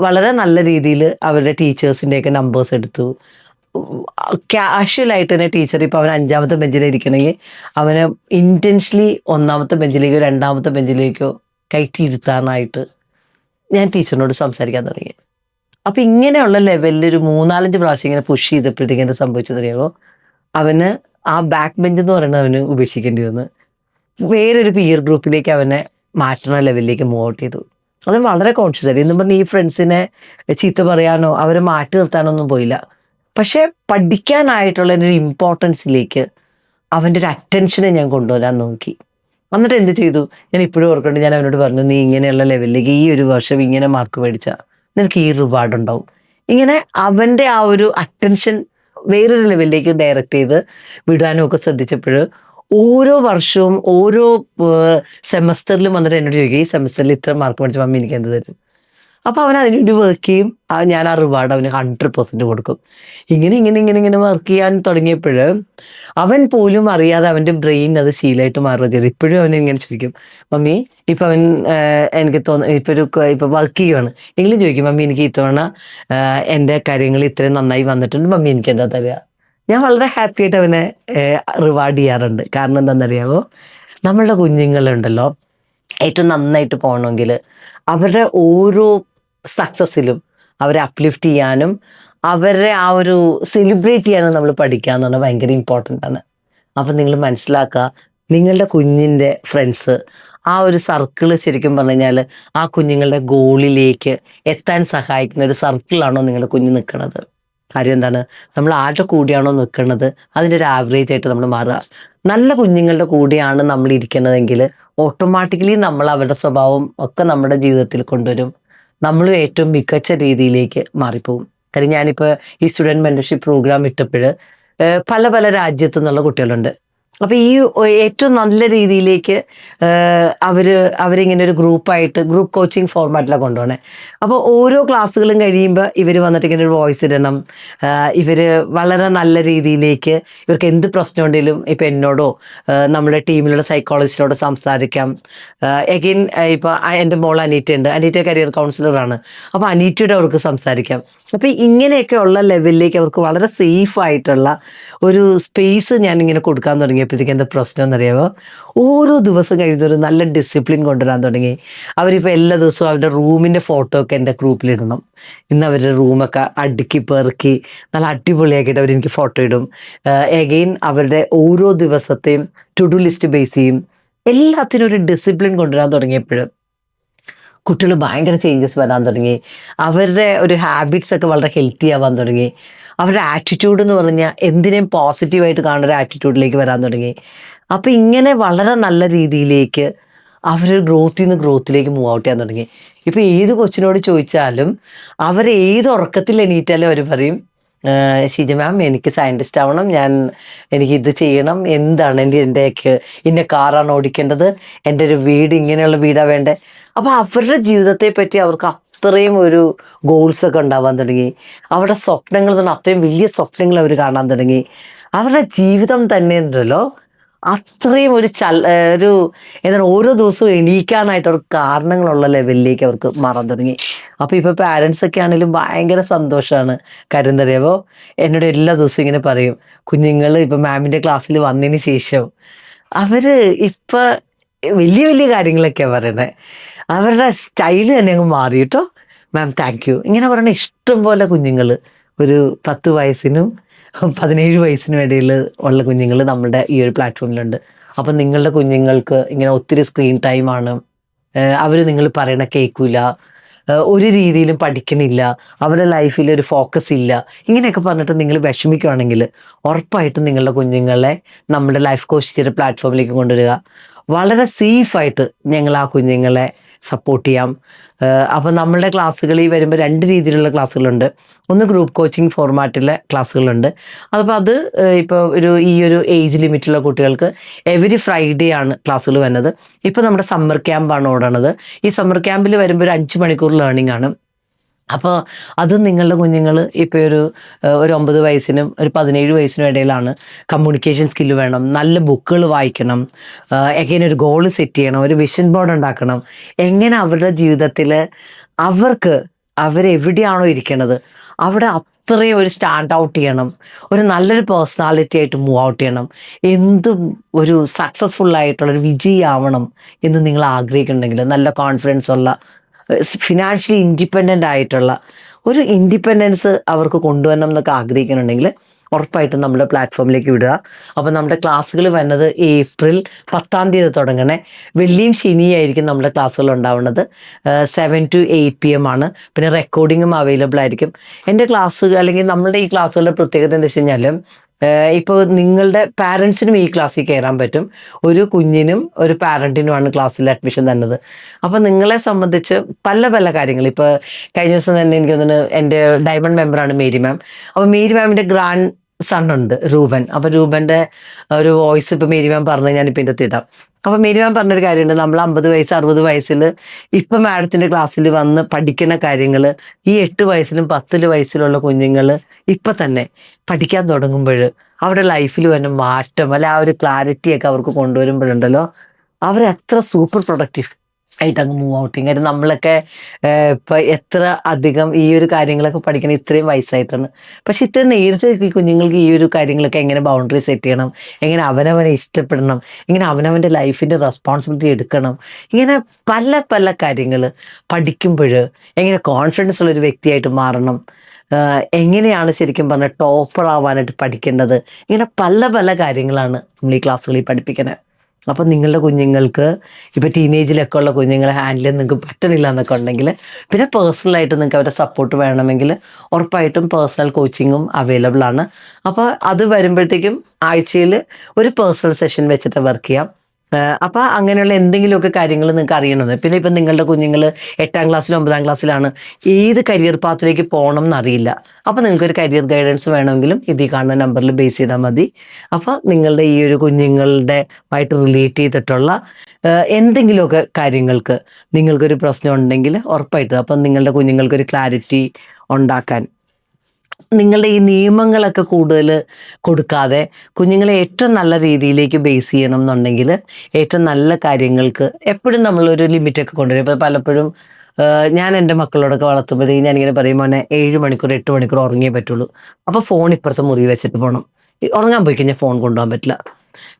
വളരെ നല്ല രീതിയിൽ അവരുടെ ടീച്ചേഴ്സിൻ്റെയൊക്കെ നമ്പേഴ്സ് എടുത്തു. കാഷ്വലായിട്ട് തന്നെ ടീച്ചർ ഇപ്പോൾ അവൻ 5ാമത്തെ ബെഞ്ചിലിരിക്കണമെങ്കിൽ അവനെ ഇൻറ്റൻഷലി 1ാമത്തെ ബെഞ്ചിലേക്കോ 2ാമത്തെ ബെഞ്ചിലേക്കോ കയറ്റിയിരുത്താനായിട്ട് ഞാൻ ടീച്ചറിനോട് സംസാരിക്കാൻ തുടങ്ങി. അപ്പം ഇങ്ങനെയുള്ള ലെവലിൽ ഒരു 3-4 പ്രാവശ്യം ഇങ്ങനെ പുഷ് ചെയ്തപ്പോഴത്തേക്ക് എന്താ സംഭവിച്ചതറിയാമോ? അവന് ആ ബാക്ക് ബെഞ്ച് എന്ന് പറയുന്നത് അവന് ഉപേക്ഷിക്കേണ്ടി വന്നു. വേറൊരു പിയർ ഗ്രൂപ്പിലേക്ക് അവനെ മാറ്റുന്ന ലെവലിലേക്ക് മൂവ് ഔട്ട് ചെയ്തു. അത് വളരെ കോൺഷ്യസ് ആയിട്ട്. എന്നും പറഞ്ഞ് ഈ ഫ്രണ്ട്സിനെ ചീത്ത പറയാനോ അവരെ മാറ്റി നിർത്താനോ ഒന്നും പോയില്ല. പക്ഷേ പഠിക്കാനായിട്ടുള്ള ഒരു ഇമ്പോർട്ടൻസിലേക്ക് അവൻ്റെ ഒരു അറ്റൻഷനെ ഞാൻ കൊണ്ടുവരാൻ നോക്കി. എന്നിട്ട് എന്ത് ചെയ്തു? ഞാൻ ഇപ്പോഴും ഓർക്കുന്നുണ്ട്, ഞാൻ അവനോട് പറഞ്ഞു, നീ ഇങ്ങനെയുള്ള ലെവലിലേക്ക് ഈ ഒരു വർഷം ഇങ്ങനെ മാർക്ക് മേടിച്ചാൽ നിനക്ക് ഈ റിവാർഡ് ഉണ്ടാവും. ഇങ്ങനെ അവൻ്റെ ആ ഒരു അറ്റൻഷൻ വേറൊരു ലെവലിലേക്ക് ഡയറക്റ്റ് ചെയ്ത് വിടാനും ഒക്കെ ശ്രദ്ധിച്ചപ്പോൾ ഓരോ വർഷവും ഓരോ സെമസ്റ്ററിലും വന്നിട്ട് എന്നോട് ചോദിക്കും, ഈ സെമസ്റ്ററിൽ ഇത്ര മാർക്ക് മേടിച്ച മമ്മി എനിക്ക് എന്ത് തരും? അപ്പോൾ അവൻ അതിനുവേണ്ടി വർക്ക് ചെയ്യും. ഞാൻ ആ റിവാർഡ് അവന് 100% കൊടുക്കും. ഇങ്ങനെ വർക്ക് ചെയ്യാൻ തുടങ്ങിയപ്പോൾ അവൻ പോലും അറിയാതെ അവൻ്റെ ബ്രെയിൻ അത് ശീലമായിട്ട് മാറുക ചെയ്തു. ഇപ്പോഴും അവൻ ഇങ്ങനെ ചോദിക്കും, മമ്മി ഇപ്പം അവൻ എനിക്ക് ഇപ്പോൾ വർക്ക് ചെയ്യുവാണ് എങ്കിലും ചോദിക്കും, മമ്മി എനിക്ക് ഇത്തവണ എൻ്റെ കാര്യങ്ങൾ ഇത്രയും നന്നായി വന്നിട്ടുണ്ട്, മമ്മി എനിക്ക് എന്താ തരിക. ഞാൻ വളരെ ഹാപ്പി ആയിട്ട് അവനെ റിവാർഡ് ചെയ്യാറുണ്ട്. കാരണം എന്താണെന്നറിയാമോ, നമ്മളുടെ കുഞ്ഞുങ്ങളുണ്ടല്ലോ ഏറ്റവും നന്നായിട്ട് പോകണമെങ്കിൽ അവരുടെ ഓരോ സക്സസ്സിലും അവരെ അപ്ലിഫ്റ്റ് ചെയ്യാനും അവരെ ആ ഒരു സെലിബ്രേറ്റ് ചെയ്യാനും നമ്മൾ പഠിക്കുക എന്ന് പറഞ്ഞാൽ ഭയങ്കര ഇമ്പോർട്ടൻ്റ് ആണ്. അപ്പം നിങ്ങൾ മനസ്സിലാക്കുക, നിങ്ങളുടെ കുഞ്ഞിൻ്റെ ഫ്രണ്ട്സ് ആ ഒരു സർക്കിള് ശരിക്കും പറഞ്ഞു കഴിഞ്ഞാൽ ആ കുഞ്ഞുങ്ങളുടെ ഗോളിലേക്ക് എത്താൻ സഹായിക്കുന്ന ഒരു സർക്കിളാണോ നിങ്ങളുടെ കുഞ്ഞ് നിൽക്കുന്നത്. കാര്യം എന്താണ്, നമ്മൾ ആരുടെ കൂടെയാണോ നിൽക്കുന്നത് അതിൻ്റെ ഒരു ആവറേജ് ആയിട്ട് നമ്മൾ മാറുക. നല്ല കുഞ്ഞുങ്ങളുടെ കൂടെയാണ് നമ്മൾ ഇരിക്കുന്നതെങ്കിൽ ഓട്ടോമാറ്റിക്കലി നമ്മൾ അവരുടെ സ്വഭാവം ഒക്കെ നമ്മുടെ ജീവിതത്തിൽ കൊണ്ടുവരും. നമ്മളും ഏറ്റവും മികച്ച രീതിയിലേക്ക് മാറിപ്പോകും. കാര്യം ഞാനിപ്പോൾ ഈ സ്റ്റുഡൻറ്റ് മെൻറ്റർഷിപ്പ് പ്രോഗ്രാം ഇട്ടപ്പോൾ പല പല രാജ്യത്തു നിന്നുള്ള കുട്ടികളുണ്ട്. അപ്പോൾ ഈ ഏറ്റവും നല്ല രീതിയിലേക്ക് അവരിങ്ങനെ ഒരു ഗ്രൂപ്പ് കോച്ചിങ് ഫോർമാറ്റിലാണ് കൊണ്ടുപോകണേ. അപ്പോൾ ഓരോ ക്ലാസ്സുകളും കഴിയുമ്പോൾ ഇവർ വന്നിട്ട് ഇങ്ങനെ ഒരു വോയിസ് ഇടണം. ഇവർ വളരെ നല്ല രീതിയിലേക്ക് ഇവർക്ക് എന്ത് പ്രശ്നം ഉണ്ടെങ്കിലും ഇപ്പോൾ എന്നോടോ നമ്മുടെ ടീമിലുള്ള സൈക്കോളജിസ്റ്റിനോട് സംസാരിക്കാം. എഗെയിൻ ഇപ്പോൾ എൻ്റെ മോൾ അനീറ്റ ഉണ്ട്, അനീറ്റ കരിയർ കൗൺസിലറാണ്. അപ്പോൾ അനീറ്റയുടെ അവർക്ക് സംസാരിക്കാം. അപ്പോൾ ഇങ്ങനെയൊക്കെ ഉള്ള ലെവലിലേക്ക് അവർക്ക് വളരെ സേഫായിട്ടുള്ള ഒരു സ്പേസ് ഞാനിങ്ങനെ കൊടുക്കാൻ തുടങ്ങിയപ്പോഴത്തേക്ക് എന്താ പ്രശ്നം എന്നറിയാമോ, ഓരോ ദിവസം കഴിയുന്നൊരു നല്ല ഡിസിപ്ലിൻ കൊണ്ടുവരാൻ തുടങ്ങി. അവരിപ്പോൾ എല്ലാ ദിവസവും അവരുടെ റൂമിൻ്റെ ഫോട്ടോ ഒക്കെ എൻ്റെ ഗ്രൂപ്പിലിടണം. ഇന്ന് അവരുടെ റൂമൊക്കെ അടുക്കി പെറുക്കി നല്ല അടിപൊളിയാക്കിയിട്ട് അവരെനിക്ക് ഫോട്ടോ ഇടും. എഗെയിൻ അവരുടെ ഓരോ ദിവസത്തെയും ടു ഡു ലിസ്റ്റ് ബേസ് ചെയ്യും. എല്ലാത്തിനും ഒരു ഡിസിപ്ലിൻ കൊണ്ടുവരാൻ തുടങ്ങിയപ്പോഴും കുട്ടികൾ ഭയങ്കര ചേഞ്ചസ് വരാൻ തുടങ്ങി. അവരുടെ ഒരു ഹാബിറ്റ്സ് ഒക്കെ വളരെ ഹെൽത്തി ആവാൻ തുടങ്ങി. അവരുടെ ആറ്റിറ്റ്യൂഡ് എന്ന് പറഞ്ഞാൽ എന്തിനേയും പോസിറ്റീവായിട്ട് കാണുന്ന ഒരു ആറ്റിറ്റ്യൂഡിലേക്ക് വരാൻ തുടങ്ങി. അപ്പോൾ ഇങ്ങനെ വളരെ നല്ല രീതിയിലേക്ക് അവർ ഗ്രോത്തിലേക്ക് മൂവ് ഔട്ട് ചെയ്യാൻ തുടങ്ങി. ഇപ്പോൾ ഏത് കൊച്ചിനോട് ചോദിച്ചാലും അവർ ഏത് ഉറക്കത്തിൽ എണീറ്റാലും അവർ പറയും, ഷീജ മാം എനിക്ക് സയൻറ്റിസ്റ്റ് ആവണം, എനിക്കിത് ചെയ്യണം, എന്താണ് എൻ്റെയൊക്കെ ഇന്ന കാറാണ് ഓടിക്കേണ്ടത്, എൻ്റെ ഒരു വീട് ഇങ്ങനെയുള്ള വീടാണ് വേണ്ടത്. അപ്പോൾ അവരുടെ ജീവിതത്തെ പറ്റി അവർക്ക് അത്രയും ഒരു ഗോൾസൊക്കെ ഉണ്ടാവാൻ തുടങ്ങി. അവരുടെ സ്വപ്നങ്ങൾ തന്നെ അത്രയും വലിയ സ്വപ്നങ്ങൾ അവർ കാണാൻ തുടങ്ങി. അവരുടെ ജീവിതം തന്നെ ഉണ്ടല്ലോ അത്രയും ഒരു എന്താണ് ഓരോ ദിവസവും എണീക്കാനായിട്ട് അവർക്ക് കാരണങ്ങളുള്ള ലെവലിലേക്ക് അവർക്ക് മാറാൻ തുടങ്ങി. അപ്പോൾ ഇപ്പോൾ പാരൻസൊക്കെ ആണെങ്കിലും ഭയങ്കര സന്തോഷമാണ്. കാര്യം എന്താ അറിയാമോ, എന്നോട് എല്ലാ ദിവസവും ഇങ്ങനെ പറയും, കുഞ്ഞുങ്ങൾ ഇപ്പോൾ മാമിൻ്റെ ക്ലാസ്സിൽ വന്നതിന് ശേഷം അവർ ഇപ്പോൾ വലിയ വലിയ കാര്യങ്ങളൊക്കെയാണ് പറയണത്. അവരുടെ സ്റ്റൈല് തന്നെ അങ്ങ് മാറി കേട്ടോ മാം, താങ്ക് യു ഇങ്ങനെ പറയണ ഇഷ്ടം പോലെ കുഞ്ഞുങ്ങൾ, ഒരു 10 വയസ്സിനും 17 വയസ്സിനും ഇടയിൽ ഉള്ള കുഞ്ഞുങ്ങൾ നമ്മുടെ ഈ ഒരു പ്ലാറ്റ്ഫോമിലുണ്ട്. അപ്പം നിങ്ങളുടെ കുഞ്ഞുങ്ങൾക്ക് ഇങ്ങനെ ഒത്തിരി സ്ക്രീൻ ടൈമാണ്, അവർ നിങ്ങൾ പറയണ കേൾക്കില്ല, ഒരു രീതിയിലും പഠിക്കണില്ല, അവരുടെ ലൈഫിൽ ഒരു ഫോക്കസ് ഇല്ല, ഇങ്ങനെയൊക്കെ പറഞ്ഞിട്ട് നിങ്ങൾ വിഷമിക്കുകയാണെങ്കിൽ ഉറപ്പായിട്ടും നിങ്ങളുടെ കുഞ്ഞുങ്ങളെ നമ്മുടെ ലൈഫ് കോച്ചിൻ്റെ പ്ലാറ്റ്ഫോമിലേക്ക് കൊണ്ടുവരിക. വളരെ സേഫായിട്ട് ഞങ്ങൾ ആ കുഞ്ഞുങ്ങളെ സപ്പോർട്ട് ചെയ്യാം. അപ്പോൾ നമ്മളുടെ ക്ലാസ്സുകളിൽ വരുമ്പോൾ 2 രീതിയിലുള്ള ക്ലാസ്സുകളുണ്ട്. ഒന്ന് ഗ്രൂപ്പ് കോച്ചിങ് ഫോർമാറ്റിലെ ക്ലാസ്സുകളുണ്ട്. അപ്പോൾ അത് ഇപ്പോൾ ഈ ഒരു ഏജ് ലിമിറ്റുള്ള കുട്ടികൾക്ക് എവരി ഫ്രൈഡേ ആണ് ക്ലാസ്സുകൾ വരുന്നത്. ഇപ്പോൾ നമ്മുടെ സമ്മർ ക്യാമ്പാണ് ഓടണത്. ഈ സമ്മർ ക്യാമ്പിൽ വരുമ്പോൾ ഒരു 5 മണിക്കൂർ ലേണിംഗ് ആണ്. അപ്പോൾ അത് നിങ്ങളുടെ കുഞ്ഞുങ്ങൾ ഇപ്പോൾ ഒരു 9 വയസ്സിനും ഒരു 17 വയസ്സിനും ഇടയിലാണ്. കമ്മ്യൂണിക്കേഷൻ സ്കില്ല് വേണം, നല്ല ബുക്കുകൾ വായിക്കണം, എങ്ങനെ ഒരു ഗോൾ സെറ്റ് ചെയ്യണം, ഒരു വിഷൻ ബോർഡ് ഉണ്ടാക്കണം, എങ്ങനെ അവരുടെ ജീവിതത്തിൽ അവരെവിടെയാണോ ഇരിക്കണത് അവിടെ അത്രയും ഒരു സ്റ്റാൻഡ് ഔട്ട് ചെയ്യണം, ഒരു നല്ലൊരു പേഴ്സണാലിറ്റി ആയിട്ട് മൂവ് ഔട്ട് ചെയ്യണം, എന്തും ഒരു സക്സസ്ഫുള്ളായിട്ടുള്ളൊരു വിജയമാവണം എന്ന് നിങ്ങൾ ആഗ്രഹിക്കുന്നുണ്ടെങ്കിൽ, നല്ല കോൺഫിഡൻസ് ഉള്ള ഫിനാൻഷ്യലി ഇൻഡിപെൻഡൻ്റ് ആയിട്ടുള്ള ഒരു ഇൻഡിപെൻഡൻസ് അവർക്ക് കൊണ്ടുവരണം എന്നൊക്കെ ആഗ്രഹിക്കുന്നുണ്ടെങ്കിൽ ഉറപ്പായിട്ടും നമ്മുടെ പ്ലാറ്റ്ഫോമിലേക്ക് വിടുക. അപ്പോൾ നമ്മുടെ ക്ലാസ്സുകൾ വരുന്നത് ഏപ്രിൽ 10-ാം തീയതി തുടങ്ങണേ. വെള്ളിയും ശനിയായിരിക്കും നമ്മുടെ ക്ലാസ്സുകൾ ഉണ്ടാവുന്നത്. 7 to 8 PM ആണ്. പിന്നെ റെക്കോർഡിങ്ങും അവൈലബിൾ ആയിരിക്കും. എൻ്റെ ക്ലാസ്സുകൾ അല്ലെങ്കിൽ നമ്മളുടെ ഈ ക്ലാസ്സുകളുടെ പ്രത്യേകത എന്താ വെച്ച് കഴിഞ്ഞാൽ, ഇപ്പോൾ നിങ്ങളുടെ പാരൻസിനും ഈ ക്ലാസ്സിൽ കയറാൻ പറ്റും. ഒരു കുഞ്ഞിനും ഒരു പാരൻറ്റിനുമാണ് ക്ലാസ്സിൽ അഡ്മിഷൻ തന്നത്. അപ്പോൾ നിങ്ങളെ സംബന്ധിച്ച് പല പല കാര്യങ്ങൾ, ഇപ്പോൾ കഴിഞ്ഞ ദിവസം തന്നെ എനിക്ക് തോന്നുന്നു എൻ്റെ ഡയമണ്ട് മെമ്പറാണ് മേരി മാം. അപ്പോൾ മേരി മാമിൻ്റെ സണ്ണുണ്ട് രൂപൻ. അപ്പൊ രൂപന്റെ ഒരു വോയിസ് ഇപ്പൊ മേരി മാം പറഞ്ഞു, ഞാനിപ്പോ ഇതിന്റെ ഇടാം. അപ്പൊ മേരി മാം പറഞ്ഞൊരു കാര്യമുണ്ട്, നമ്മൾ 50 വയസ്സ് 60 വയസ്സിൽ ഇപ്പൊ മാഡത്തിന്റെ ക്ലാസ്സിൽ വന്ന് പഠിക്കുന്ന കാര്യങ്ങൾ ഈ 8 വയസ്സിലും 10 വയസ്സിലുള്ള കുഞ്ഞുങ്ങൾ ഇപ്പൊ തന്നെ പഠിക്കാൻ തുടങ്ങുമ്പോൾ അവരുടെ ലൈഫിൽ വരുന്ന മാറ്റം അല്ലെ ആ ഒരു ക്ലാരിറ്റി ഒക്കെ അവർക്ക് കൊണ്ടുവരുമ്പോഴുണ്ടല്ലോ, അവർ എത്ര സൂപ്പർ പ്രൊഡക്റ്റീവ് ആയിട്ട് അങ്ങ് മൂവ് ഔട്ട് ചെയ്യും. കാര്യം നമ്മളൊക്കെ ഇപ്പൊ എത്ര അധികം ഈ ഒരു കാര്യങ്ങളൊക്കെ പഠിക്കണം ഇത്രയും വയസ്സായിട്ടാണ്. പക്ഷെ ഇത്രയും നേരത്തെ ഈ കുഞ്ഞുങ്ങൾക്ക് ഈ ഒരു കാര്യങ്ങളൊക്കെ എങ്ങനെ ബൗണ്ടറി സെറ്റ് ചെയ്യണം, എങ്ങനെ അവനവനെ ഇഷ്ടപ്പെടണം, എങ്ങനെ അവനവൻ്റെ ലൈഫിൻ്റെ റെസ്പോൺസിബിലിറ്റി എടുക്കണം, ഇങ്ങനെ പല പല കാര്യങ്ങൾ പഠിക്കുമ്പോൾ എങ്ങനെ കോൺഫിഡൻസ് ഉള്ളൊരു വ്യക്തിയായിട്ട് മാറണം, എങ്ങനെയാണ് ശരിക്കും പറഞ്ഞാൽ ടോപ്പർ ആവാനായിട്ട് പഠിക്കേണ്ടത്, ഇങ്ങനെ പല പല കാര്യങ്ങളാണ് നമ്മൾ ഈ ക്ലാസ്സുകളിൽ പഠിപ്പിക്കുന്നത്. അപ്പം നിങ്ങളുടെ കുഞ്ഞുങ്ങൾക്ക് ഇപ്പോൾ ടീനേജിലൊക്കെ ഉള്ള കുഞ്ഞുങ്ങളെ ഹാൻഡിൽ ചെയ്യാൻ നിങ്ങൾക്ക് പറ്റണില്ല എന്നൊക്കെ ഉണ്ടെങ്കിൽ, പിന്നെ പേഴ്സണലായിട്ട് നിങ്ങൾക്ക് അവരുടെ സപ്പോർട്ട് വേണമെങ്കിൽ ഉറപ്പായിട്ടും പേഴ്സണൽ കോച്ചിങ്ങും അവൈലബിൾ ആണ്. അപ്പോൾ അത് വരുമ്പോഴത്തേക്കും ആഴ്ചയിൽ ഒരു പേഴ്സണൽ സെഷൻ വെച്ചിട്ട് വർക്ക് ചെയ്യാം. അപ്പോൾ അങ്ങനെയുള്ള എന്തെങ്കിലുമൊക്കെ കാര്യങ്ങൾ നിങ്ങൾക്ക് അറിയണമെന്ന്, പിന്നെ ഇപ്പം നിങ്ങളുടെ കുഞ്ഞുങ്ങൾ 8ാം ക്ലാസ്സിലും 9ാം ക്ലാസ്സിലാണ്, ഏത് കരിയർ പാത്തിലേക്ക് പോകണം എന്നറിയില്ല. അപ്പോൾ നിങ്ങൾക്കൊരു കരിയർ ഗൈഡൻസ് വേണമെങ്കിലും ഇതിൽ കാണുന്ന നമ്പറിൽ ബേസ് ചെയ്താൽ മതി. അപ്പോൾ നിങ്ങളുടെ ഈ ഒരു കുഞ്ഞുങ്ങളുടെ ആയിട്ട് റിലേറ്റ് ചെയ്തിട്ടുള്ള എന്തെങ്കിലുമൊക്കെ കാര്യങ്ങൾക്ക് നിങ്ങൾക്കൊരു പ്രശ്നം ഉണ്ടെങ്കിൽ ഉറപ്പായിട്ടും അപ്പം നിങ്ങളുടെ കുഞ്ഞുങ്ങൾക്കൊരു ക്ലാരിറ്റി ഉണ്ടാക്കാൻ നിങ്ങളുടെ ഈ നിയമങ്ങളൊക്കെ കൂടുതൽ കൊടുക്കാതെ കുഞ്ഞുങ്ങളെ ഏറ്റവും നല്ല രീതിയിലേക്ക് ബേസ് ചെയ്യണം എന്നുണ്ടെങ്കിൽ ഏറ്റവും നല്ല കാര്യങ്ങൾക്ക് എപ്പോഴും നമ്മളൊരു ലിമിറ്റൊക്കെ കൊണ്ടുവരും. ഇപ്പോൾ പലപ്പോഴും ഞാൻ എൻ്റെ മക്കളോടൊക്കെ വളർത്തുമ്പോഴത്തേക്കും ഞാനിങ്ങനെ പറയും, മോനെ 7 മണിക്കൂർ 8 മണിക്കൂർ ഉറങ്ങിയേ പറ്റുള്ളൂ. അപ്പോൾ ഫോൺ ഇപ്പുറത്തെ മുറി വെച്ചിട്ട് പോകണം. ഉറങ്ങാൻ പോയി കഴിഞ്ഞാൽ ഫോൺ കൊണ്ടുപോകാൻ പറ്റില്ല.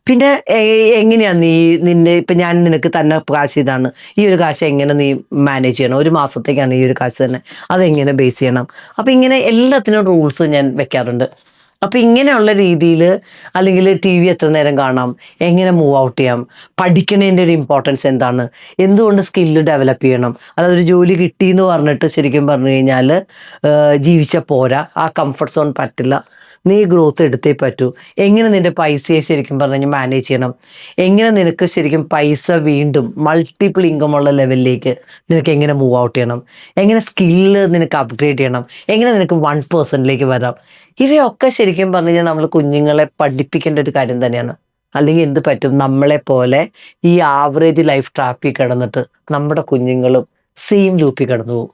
പിന്നെ എങ്ങനെയാ നിന്റെ ഇപ്പം ഞാൻ നിനക്ക് തന്നെ കാശ് ഇതാണ്, ഈ ഒരു കാശ് എങ്ങനെ നീ മാനേജ് ചെയ്യണം, ഒരു മാസത്തേക്കാണ് ഈ ഒരു കാശ് തന്നെ, അതെങ്ങനെ ബേസ് ചെയ്യണം. അപ്പം ഇങ്ങനെ എല്ലാത്തിനും റൂൾസ് ഞാൻ വെക്കാറുണ്ട്. അപ്പം ഇങ്ങനെയുള്ള രീതിയിൽ, അല്ലെങ്കിൽ ടി വി എത്ര നേരം കാണാം, എങ്ങനെ മൂവ് ഔട്ട് ചെയ്യാം, പഠിക്കണതിൻ്റെ ഒരു ഇമ്പോർട്ടൻസ് എന്താണ്, എന്തുകൊണ്ട് സ്കില്ല് ഡെവലപ്പ് ചെയ്യണം, അതൊരു ജോലി കിട്ടിയെന്ന് പറഞ്ഞിട്ട് ശരിക്കും പറഞ്ഞു കഴിഞ്ഞാൽ ജീവിച്ച പോരാ, ആ കംഫർട്ട് സോൺ പറ്റില്ല, നീ ഗ്രോത്ത് എടുത്തേ പറ്റൂ, എങ്ങനെ നിൻ്റെ പൈസയെ ശരിക്കും പറഞ്ഞു കഴിഞ്ഞാൽ മാനേജ് ചെയ്യണം, എങ്ങനെ നിനക്ക് ശരിക്കും പൈസ വീണ്ടും മൾട്ടിപ്പിൾ ഇൻകം ഉള്ള ലെവലിലേക്ക് നിനക്ക് എങ്ങനെ മൂവ് ഔട്ട് ചെയ്യണം, എങ്ങനെ സ്കില്ല് നിനക്ക് അപ്ഗ്രേഡ് ചെയ്യണം, എങ്ങനെ നിനക്ക് 1%ലേക്ക് വരാം, ഇവയൊക്കെ ശരിക്കും പറഞ്ഞു കഴിഞ്ഞാൽ നമ്മൾ കുഞ്ഞുങ്ങളെ പഠിപ്പിക്കേണ്ട ഒരു കാര്യം തന്നെയാണ്. അല്ലെങ്കിൽ എന്ത് പറ്റും, നമ്മളെപ്പോലെ ഈ ആവറേജ് ലൈഫ് ട്രാപ്പിൽ കിടന്നിട്ട് നമ്മുടെ കുഞ്ഞുങ്ങളും സെയിം ലൂപ്പിൽ കിടന്നു പോകും.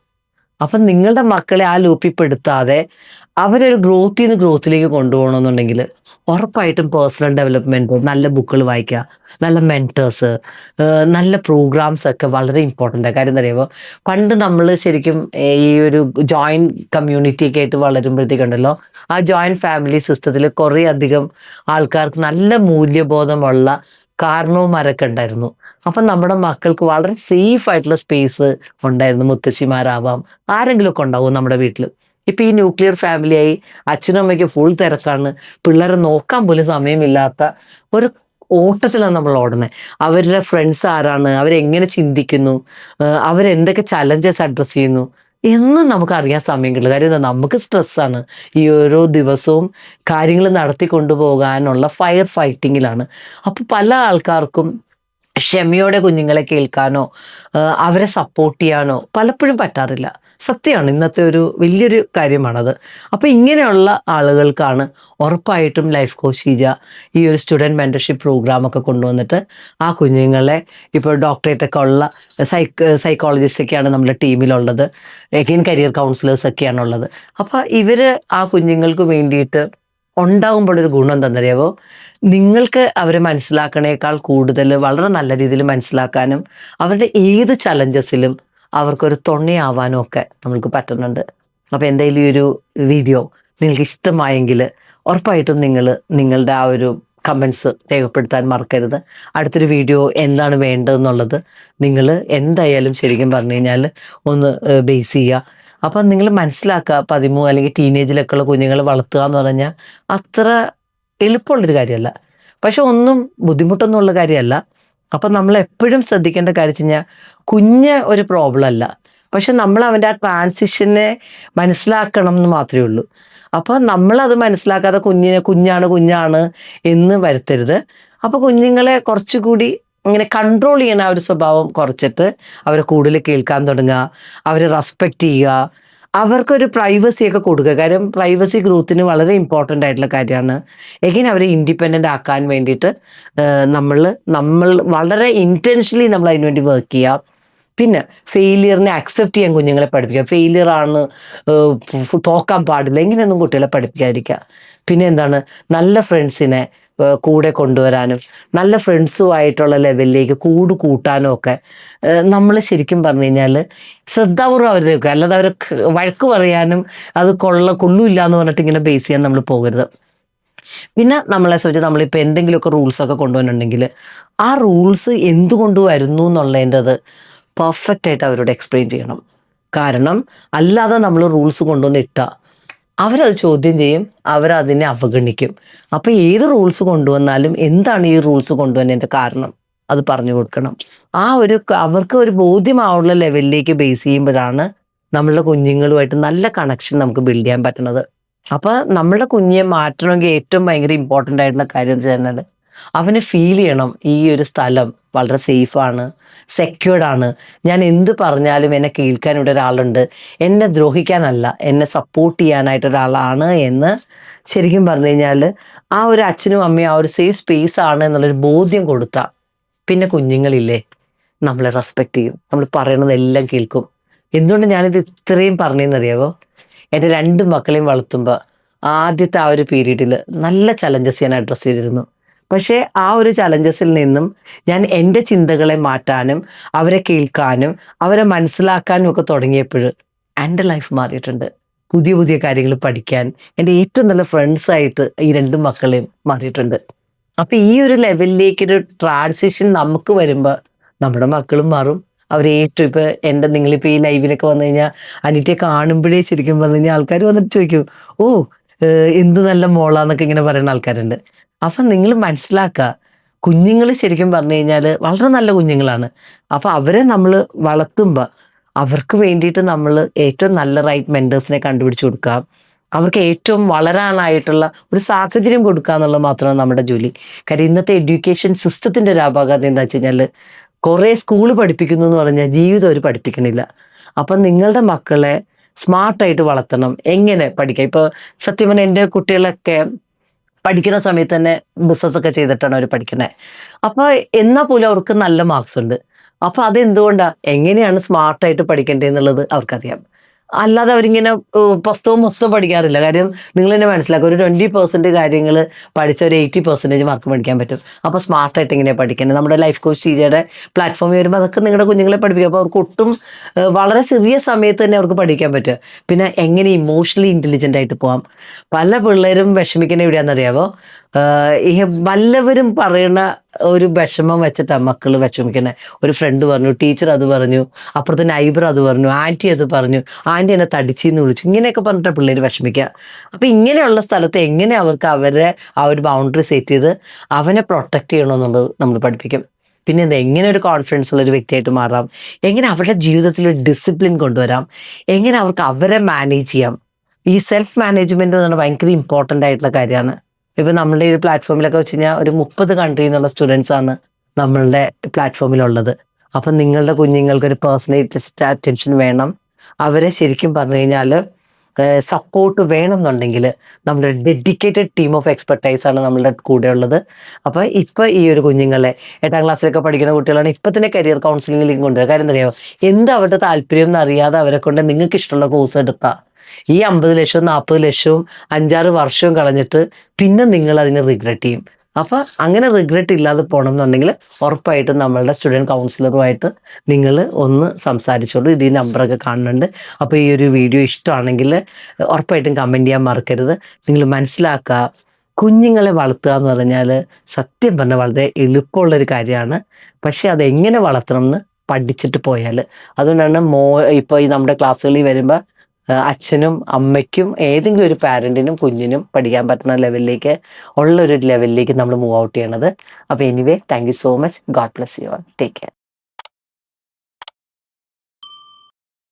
അപ്പം നിങ്ങളുടെ മക്കളെ ആ ലൂപ്പിൽ പെടുത്താതെ അവരൊരു ഗ്രോത്തിലേക്ക് കൊണ്ടുപോകണമെന്നുണ്ടെങ്കിൽ ഉറപ്പായിട്ടും പേഴ്സണൽ ഡെവലപ്മെൻറ്റ്, നല്ല ബുക്കുകൾ വായിക്കുക, നല്ല മെൻറ്റേഴ്സ്, നല്ല പ്രോഗ്രാംസ് ഒക്കെ വളരെ ഇമ്പോർട്ടൻ്റ് ആണ്. കാര്യം എന്താ പറയുമ്പോൾ, പണ്ട് നമ്മൾ ശരിക്കും ഈ ഒരു ജോയിൻറ്റ് കമ്മ്യൂണിറ്റിയൊക്കെ ആയിട്ട് വളരുമ്പോഴത്തേക്കുണ്ടല്ലോ, ആ ജോയിൻറ്റ് ഫാമിലി സിസ്റ്റത്തിൽ കുറേ അധികം ആൾക്കാർക്ക് നല്ല മൂല്യബോധമുള്ള കാരണവന്മാരൊക്കെ ഉണ്ടായിരുന്നു. അപ്പം നമ്മുടെ മക്കൾക്ക് വളരെ സേഫ് ആയിട്ടുള്ള സ്പേസ് ഉണ്ടായിരുന്നു. മുത്തശ്ശിമാരാവാം, ആരെങ്കിലുമൊക്കെ ഉണ്ടാവും നമ്മുടെ വീട്ടിൽ. ഇപ്പം ഈ ന്യൂക്ലിയർ ഫാമിലിയായി അച്ഛനും അമ്മയ്ക്ക് ഫുൾ തിരക്കാണ്, പിള്ളേരെ നോക്കാൻ പോലും സമയമില്ലാത്ത ഒരു ഓട്ടത്തിലാണ് നമ്മൾ ഓടുന്നത്. അവരുടെ ഫ്രണ്ട്സ് ആരാണ്, അവരെങ്ങനെ ചിന്തിക്കുന്നു, അവരെന്തൊക്കെ ചലഞ്ചസ് അഡ്രസ്സ് ചെയ്യുന്നു എന്നും നമുക്കറിയാൻ സമയം കിട്ടില്ല. കാര്യം എന്താ, നമുക്ക് സ്ട്രെസ്സാണ്, ഈ ഓരോ ദിവസവും കാര്യങ്ങൾ നടത്തി കൊണ്ടുപോകാനുള്ള ഫയർ ഫൈറ്റിങ്ങിലാണ്. അപ്പോൾ പല ആൾക്കാർക്കും ക്ഷമയോടെ കുഞ്ഞുങ്ങളെ കേൾക്കാനോ അവരെ സപ്പോർട്ട് ചെയ്യാനോ പലപ്പോഴും പറ്റാറില്ല. സത്യമാണ്, ഇന്നത്തെ ഒരു വലിയൊരു കാര്യമാണത്. അപ്പോൾ ഇങ്ങനെയുള്ള ആളുകൾക്കാണ് ഉറപ്പായിട്ടും ലൈഫ് കോച്ച് ഷീജ ഈ ഒരു സ്റ്റുഡൻറ്റ് മെൻറ്റർഷിപ്പ് പ്രോഗ്രാമൊക്കെ കൊണ്ടുവന്നിട്ട് ആ കുഞ്ഞുങ്ങളെ, ഇപ്പോൾ ഡോക്ടറേറ്റൊക്കെ ഉള്ള സൈക്കോളജിസ്റ്റൊക്കെയാണ് നമ്മുടെ ടീമിലുള്ളത്, എഗെയിൻ കരിയർ കൗൺസിലേഴ്സൊക്കെയാണുള്ളത്. അപ്പോൾ ഇവർ ആ കുഞ്ഞുങ്ങൾക്ക് വേണ്ടിയിട്ട് ഉണ്ടാകുമ്പോഴൊരു ഗുണം എന്താണെന്നറിയാമോ, നിങ്ങൾക്ക് അവരെ മനസ്സിലാക്കണേക്കാൾ കൂടുതൽ വളരെ നല്ല രീതിയിൽ മനസ്സിലാക്കാനും അവരുടെ ഏത് ചലഞ്ചസിലും അവർക്കൊരു തുണയാവാനും ഒക്കെ നമ്മൾക്ക് പറ്റുന്നുണ്ട്. അപ്പോൾ എന്തായാലും ഈ ഒരു വീഡിയോ നിങ്ങൾക്ക് ഇഷ്ടമായെങ്കിൽ ഉറപ്പായിട്ടും നിങ്ങളുടെ ആ ഒരു കമൻസ് രേഖപ്പെടുത്താൻ മറക്കരുത്. അടുത്തൊരു വീഡിയോ എന്താണ് വേണ്ടതെന്നുള്ളത് നിങ്ങൾ എന്തായാലും ശരിക്കും പറഞ്ഞു കഴിഞ്ഞാൽ ഒന്ന് ബേസ് ചെയ്യുക. അപ്പം നിങ്ങൾ മനസ്സിലാക്കുക, 13 അല്ലെങ്കിൽ ടീനേജിലൊക്കെ ഉള്ള കുഞ്ഞുങ്ങളെ വളർത്തുക എന്ന് പറഞ്ഞാൽ അത്ര എളുപ്പമുള്ളൊരു കാര്യമല്ല, പക്ഷെ ഒന്നും ബുദ്ധിമുട്ടൊന്നും ഉള്ള കാര്യമല്ല. അപ്പം നമ്മൾ എപ്പോഴും ശ്രദ്ധിക്കേണ്ട കാര്യം വെച്ച് കഴിഞ്ഞാൽ, കുഞ്ഞ് ഒരു പ്രോബ്ലം അല്ല, പക്ഷെ നമ്മൾ അവൻ്റെ ആ ട്രാൻസിഷനെ മനസ്സിലാക്കണം എന്ന് മാത്രമേ ഉള്ളൂ. അപ്പോൾ നമ്മളത് മനസ്സിലാക്കാതെ കുഞ്ഞാണ് എന്ന് വരുത്തരുത്. അപ്പോൾ കുഞ്ഞുങ്ങളെ കുറച്ചുകൂടി ഇങ്ങനെ കൺട്രോൾ ചെയ്യുന്ന ആ ഒരു സ്വഭാവം കുറച്ചിട്ട് അവരെ കൂടുതൽ കേൾക്കാൻ തുടങ്ങുക, അവരെ റെസ്പെക്റ്റ് ചെയ്യുക, അവർക്കൊരു പ്രൈവസി ഒക്കെ കൊടുക്കുക. കാര്യം പ്രൈവസി ഗ്രോത്തിന് വളരെ ഇമ്പോർട്ടൻ്റ് ആയിട്ടുള്ള കാര്യമാണ്. എങ്ങനെ അവരെ ഇൻഡിപെൻഡൻ്റ് ആക്കാൻ വേണ്ടിയിട്ട് നമ്മൾ വളരെ ഇൻറ്റൻഷനലി നമ്മൾ അതിന് വേണ്ടി വർക്ക് ചെയ്യുക. പിന്നെ ഫെയിലിയറിനെ അക്സെപ്റ്റ് ചെയ്യാൻ കുഞ്ഞുങ്ങളെ പഠിപ്പിക്കുക. ഫെയിലിയർ ആണ്, തോക്കാൻ പാടില്ല, ഇങ്ങനെയൊന്നും കുട്ടികളെ പഠിപ്പിക്കാതിരിക്കുക. പിന്നെ എന്താണ്, നല്ല ഫ്രണ്ട്സിനെ കൂടെ കൊണ്ടുവരാനും നല്ല ഫ്രണ്ട്സുമായിട്ടുള്ള ലെവലിലേക്ക് കൂട്ടാനും ഒക്കെ നമ്മൾ ശരിക്കും പറഞ്ഞു കഴിഞ്ഞാൽ ശ്രദ്ധാപൂർവ്വം അവരെ വെക്കുക. അല്ലാതെ അവരെ വഴക്ക് പറയാനും അത് കൊള്ളില്ല എന്ന് പറഞ്ഞിട്ട് ഇങ്ങനെ ബേസ് ചെയ്യാൻ നമ്മൾ പോകരുത്. പിന്നെ നമ്മളെ സംബന്ധിച്ച് നമ്മളിപ്പോൾ എന്തെങ്കിലുമൊക്കെ റൂൾസൊക്കെ കൊണ്ടുവന്നിട്ടുണ്ടെങ്കിൽ ആ റൂൾസ് എന്തുകൊണ്ട് വരുന്നു എന്നുള്ളതിൻ്റെത് പെർഫെക്റ്റ് ആയിട്ട് അവരോട് എക്സ്പ്ലെയിൻ ചെയ്യണം. കാരണം അല്ലാതെ നമ്മൾ റൂൾസ് കൊണ്ടുവന്ന് ഇട്ടാൽ അവരത് ചോദ്യം ചെയ്യും, അവരതിനെ അവഗണിക്കും. അപ്പോൾ ഏത് റൂൾസ് കൊണ്ടുവന്നാലും എന്താണ് ഈ റൂൾസ് കൊണ്ടുവന്നതിൻ്റെ കാരണം അത് പറഞ്ഞു കൊടുക്കണം. അവർക്ക് ഒരു ബോധ്യമാവുള്ള ലെവലിലേക്ക് ബേസ് ചെയ്യുമ്പോഴാണ് നമ്മളുടെ കുഞ്ഞുങ്ങളുമായിട്ട് നല്ല കണക്ഷൻ നമുക്ക് ബിൽഡ് ചെയ്യാൻ പറ്റുന്നത്. അപ്പോൾ നമ്മുടെ കുഞ്ഞിനെ മാറ്റണമെങ്കിൽ ഏറ്റവും ഭയങ്കര ഇമ്പോർട്ടൻ്റ് ആയിട്ടുള്ള കാര്യം എന്ന് വെച്ചാൽ അവന് ഫീൽ ചെയ്യണം ഈ ഒരു സ്ഥലം വളരെ സേഫാണ്, സെക്യൂർഡാണ്, ഞാൻ എന്ത് പറഞ്ഞാലും എന്നെ കേൾക്കാൻ ഇവിടെ ഒരാളുണ്ട്, എന്നെ ദ്രോഹിക്കാനല്ല എന്നെ സപ്പോർട്ട് ചെയ്യാനായിട്ട് ഒരാളാണ് എന്ന് ശരിക്കും പറഞ്ഞു കഴിഞ്ഞാൽ ആ ഒരു അച്ഛനും അമ്മയും ആ ഒരു സേഫ് സ്പേസ് ആണ് എന്നുള്ളൊരു ബോധ്യം കൊടുത്താൽ പിന്നെ കുഞ്ഞുങ്ങളില്ലേ നമ്മളെ റെസ്പെക്റ്റ് ചെയ്യും, നമ്മൾ പറയണതെല്ലാം കേൾക്കും. എന്തുകൊണ്ട് ഞാനിത് ഇത്രയും പറഞ്ഞതെന്നറിയാവോ? എൻ്റെ 2 മക്കളെയും വളർത്തുമ്പോൾ ആദ്യത്തെ ആ ഒരു പീരീഡിൽ നല്ല ചലഞ്ചസ് ഞാൻ അഡ്രസ്സ് ചെയ്തിരുന്നു. പക്ഷേ ആ ഒരു ചലഞ്ചസിൽ നിന്നും ഞാൻ എൻ്റെ ചിന്തകളെ മാറ്റാനും അവരെ കേൾക്കാനും അവരെ മനസ്സിലാക്കാനും ഒക്കെ തുടങ്ങിയപ്പോൾ എൻ്റെ ലൈഫ് മാറിയിട്ടുണ്ട്. പുതിയ പുതിയ കാര്യങ്ങൾ പഠിക്കാൻ എൻ്റെ ഏറ്റവും നല്ല ഫ്രണ്ട്സായിട്ട് ഈ 2 മക്കളെയും മാറിയിട്ടുണ്ട്. അപ്പം ഈ ഒരു ലെവലിലേക്കൊരു ട്രാൻസിഷൻ നമുക്ക് വരുമ്പോൾ നമ്മുടെ മക്കളും മാറും. അവരേറ്റവും ഇപ്പോൾ നിങ്ങളിപ്പോൾ ഈ ലൈവിലൊക്കെ വന്നു കഴിഞ്ഞാൽ അനിറ്റയെ കാണുമ്പോഴേ ശരിക്കും പറഞ്ഞു കഴിഞ്ഞാൽ ആൾക്കാർ വന്നിട്ട് ചോദിക്കും, ഓ എന്ത് നല്ല മോളാന്നൊക്കെ ഇങ്ങനെ പറയുന്ന ആൾക്കാരുണ്ട്. അപ്പം നിങ്ങൾ മനസ്സിലാക്കുക, കുഞ്ഞുങ്ങൾ ശരിക്കും പറഞ്ഞു കഴിഞ്ഞാൽ വളരെ നല്ല കുഞ്ഞുങ്ങളാണ്. അപ്പം അവരെ നമ്മൾ വളർത്തുമ്പോൾ അവർക്ക് വേണ്ടിയിട്ട് നമ്മൾ ഏറ്റവും നല്ല റൈറ്റ് മെൻറ്റേഴ്സിനെ കണ്ടുപിടിച്ച് കൊടുക്കുക, അവർക്ക് ഏറ്റവും വളരാനായിട്ടുള്ള ഒരു സാഹചര്യം കൊടുക്കുക എന്നുള്ളത് മാത്രമാണ് നമ്മുടെ ജോലി. കാര്യം ഇന്നത്തെ എഡ്യൂക്കേഷൻ സിസ്റ്റത്തിൻ്റെ ഒരു അപകടം എന്താ വെച്ച് കഴിഞ്ഞാൽ കുറേ സ്കൂൾ പഠിപ്പിക്കുന്നു എന്ന് പറഞ്ഞാൽ ജീവിതം അവർ പഠിപ്പിക്കണില്ല. അപ്പം നിങ്ങളുടെ മക്കളെ സ്മാർട്ടായിട്ട് വളർത്തണം. എങ്ങനെ പഠിക്കാം? ഇപ്പോൾ സത്യം പറഞ്ഞാൽ എൻ്റെ കുട്ടികളൊക്കെ പഠിക്കുന്ന സമയത്ത് തന്നെ ബിസിനസ്സൊക്കെ ചെയ്തിട്ടാണ് അവർ പഠിക്കുന്നത്. അപ്പോൾ എന്നാൽ പോലും അവർക്ക് നല്ല മാർക്സ് ഉണ്ട്. അപ്പോൾ അതെന്തുകൊണ്ടാണ്, എങ്ങനെയാണ് സ്മാർട്ടായിട്ട് പഠിക്കേണ്ടതെന്നുള്ളത് അവർക്കറിയാം. അല്ലാതെ അവരിങ്ങനെ പുസ്തകം മൊത്തം പഠിക്കാറില്ല. കാര്യം നിങ്ങൾ തന്നെ മനസ്സിലാക്കുക, ഒരു 20% കാര്യങ്ങൾ പഠിച്ച ഒരു 80% മാർക്ക് പഠിക്കാൻ പറ്റും. അപ്പോൾ സ്മാർട്ടായിട്ട് എങ്ങനെയാണ് പഠിക്കേണ്ടത്? നമ്മുടെ ലൈഫ് കോച്ച് ടീച്ചറുടെ പ്ലാറ്റ്ഫോമിൽ വരുമ്പോൾ അതൊക്കെ നിങ്ങളുടെ കുഞ്ഞുങ്ങളെ പഠിപ്പിക്കുക. അപ്പോൾ അവർക്ക് ഒട്ടും വളരെ ചെറിയ സമയത്ത് തന്നെ അവർക്ക് പഠിക്കാൻ പറ്റുക. പിന്നെ എങ്ങനെ ഇമോഷണലി ഇൻ്റലിജൻ്റ് ആയിട്ട് പോകാം. പല പിള്ളേരും വിഷമിക്കുന്ന എവിടെയാണെന്നറിയാമോ? വല്ലവരും പറയുന്ന ഒരു വിഷമം വെച്ചിട്ടാണ് മക്കൾ വിഷമിക്കുന്നത്. ഒരു ഫ്രണ്ട് പറഞ്ഞു, ടീച്ചർ അത് പറഞ്ഞു, അപ്പുറത്തെ നൈബർ അത് പറഞ്ഞു, ആൻറ്റി അത് പറഞ്ഞു, ആൻറ്റി എന്നെ തടിച്ചെന്ന് വിളിച്ചു, ഇങ്ങനെയൊക്കെ പറഞ്ഞിട്ടാണ് പിള്ളേർ വിഷമിക്കുക. അപ്പം ഇങ്ങനെയുള്ള സ്ഥലത്ത് എങ്ങനെ അവർക്ക് അവരെ ആ ഒരു ബൗണ്ടറി സെറ്റ് ചെയ്ത് അവനെ പ്രൊട്ടക്റ്റ് ചെയ്യണമെന്നുള്ളത് നമ്മൾ പഠിപ്പിക്കും. പിന്നെ എങ്ങനെ ഒരു കോൺഫിഡൻസ് ഉള്ള ഒരു വ്യക്തിയായിട്ട് മാറാം, എങ്ങനെ അവരുടെ ജീവിതത്തിൽ ഒരു ഡിസിപ്ലിൻ കൊണ്ടുവരാം, എങ്ങനെ അവർക്ക് അവരെ മാനേജ് ചെയ്യാം. ഈ സെൽഫ് മാനേജ്മെൻറ്റ് എന്ന് പറഞ്ഞാൽ ഭയങ്കര ഇമ്പോർട്ടൻ്റ് ആയിട്ടുള്ള കാര്യമാണ്. ഇപ്പോൾ നമ്മളുടെ ഒരു പ്ലാറ്റ്ഫോമിലൊക്കെ വെച്ച് കഴിഞ്ഞാൽ ഒരു 30 കൺട്രിയിൽ നിന്നുള്ള സ്റ്റുഡൻസാണ് നമ്മളുടെ പ്ലാറ്റ്ഫോമിലുള്ളത്. അപ്പം നിങ്ങളുടെ കുഞ്ഞുങ്ങൾക്കൊരു പേഴ്സണലൈസ്ഡ് അറ്റൻഷൻ വേണം. അവരെ ശരിക്കും പറഞ്ഞു കഴിഞ്ഞാൽ സപ്പോർട്ട് വേണം എന്നുണ്ടെങ്കിൽ നമ്മുടെ ഡെഡിക്കേറ്റഡ് ടീം ഓഫ് എക്സ്പെർട്ടൈസാണ് നമ്മളുടെ കൂടെ ഉള്ളത്. അപ്പോൾ ഇപ്പോൾ ഈ ഒരു കുഞ്ഞുങ്ങളെ 8ാം ക്ലാസ്സിലൊക്കെ പഠിക്കുന്ന കുട്ടികളാണ് ഇപ്പോൾ തന്നെ കരിയർ കൗൺസിലിംഗിലേക്ക് കൊണ്ടുവരിക. കാര്യം എന്താ അറിയാമോ? എന്താ അവരുടെ താല്പര്യം എന്നറിയാതെ അവരെ കൊണ്ട് നിങ്ങൾക്ക് ഇഷ്ടമുള്ള കോഴ്സ് എടുത്താൽ ഈ 50 ലക്ഷവും 40 ലക്ഷവും 5-6 വർഷവും കളഞ്ഞിട്ട് പിന്നെ നിങ്ങൾ അതിനെ റിഗ്രറ്റ് ചെയ്യും. അപ്പോൾ അങ്ങനെ റിഗ്രറ്റ് ഇല്ലാതെ പോകണം എന്നുണ്ടെങ്കിൽ ഉറപ്പായിട്ടും നമ്മളുടെ സ്റ്റുഡൻറ്റ് കൗൺസിലറുമായിട്ട് നിങ്ങൾ ഒന്ന് സംസാരിച്ചോളൂ. ഇത് ഈ നമ്പറൊക്കെ കാണുന്നുണ്ട്. അപ്പോൾ ഈ ഒരു വീഡിയോ ഇഷ്ടമാണെങ്കിൽ ഉറപ്പായിട്ടും കമൻറ്റ് ചെയ്യാൻ മറക്കരുത്. നിങ്ങൾ മനസ്സിലാക്കുക, കുഞ്ഞുങ്ങളെ വളർത്തുക എന്ന് പറഞ്ഞാൽ സത്യം പറഞ്ഞാൽ വളരെ എളുപ്പമുള്ളൊരു കാര്യമാണ്. പക്ഷേ അതെങ്ങനെ വളർത്തണം എന്ന് പഠിച്ചിട്ട് പോയാൽ. അതുകൊണ്ടാണ് ഇപ്പോൾ ഈ നമ്മുടെ ക്ലാസ്സുകളിൽ വരുമ്പോൾ അച്ഛനും അമ്മയ്ക്കും ഏതെങ്കിലും ഒരു പാരൻറ്റിനും കുഞ്ഞിനും പഠിക്കാൻ പറ്റുന്ന ലെവലിലേക്ക് ഉള്ളൊരു ലെവലിലേക്ക് നമ്മൾ മൂവ് ഔട്ട് ചെയ്യണത്. അപ്പോൾ anyway, thank you so much. God bless you all. Take care.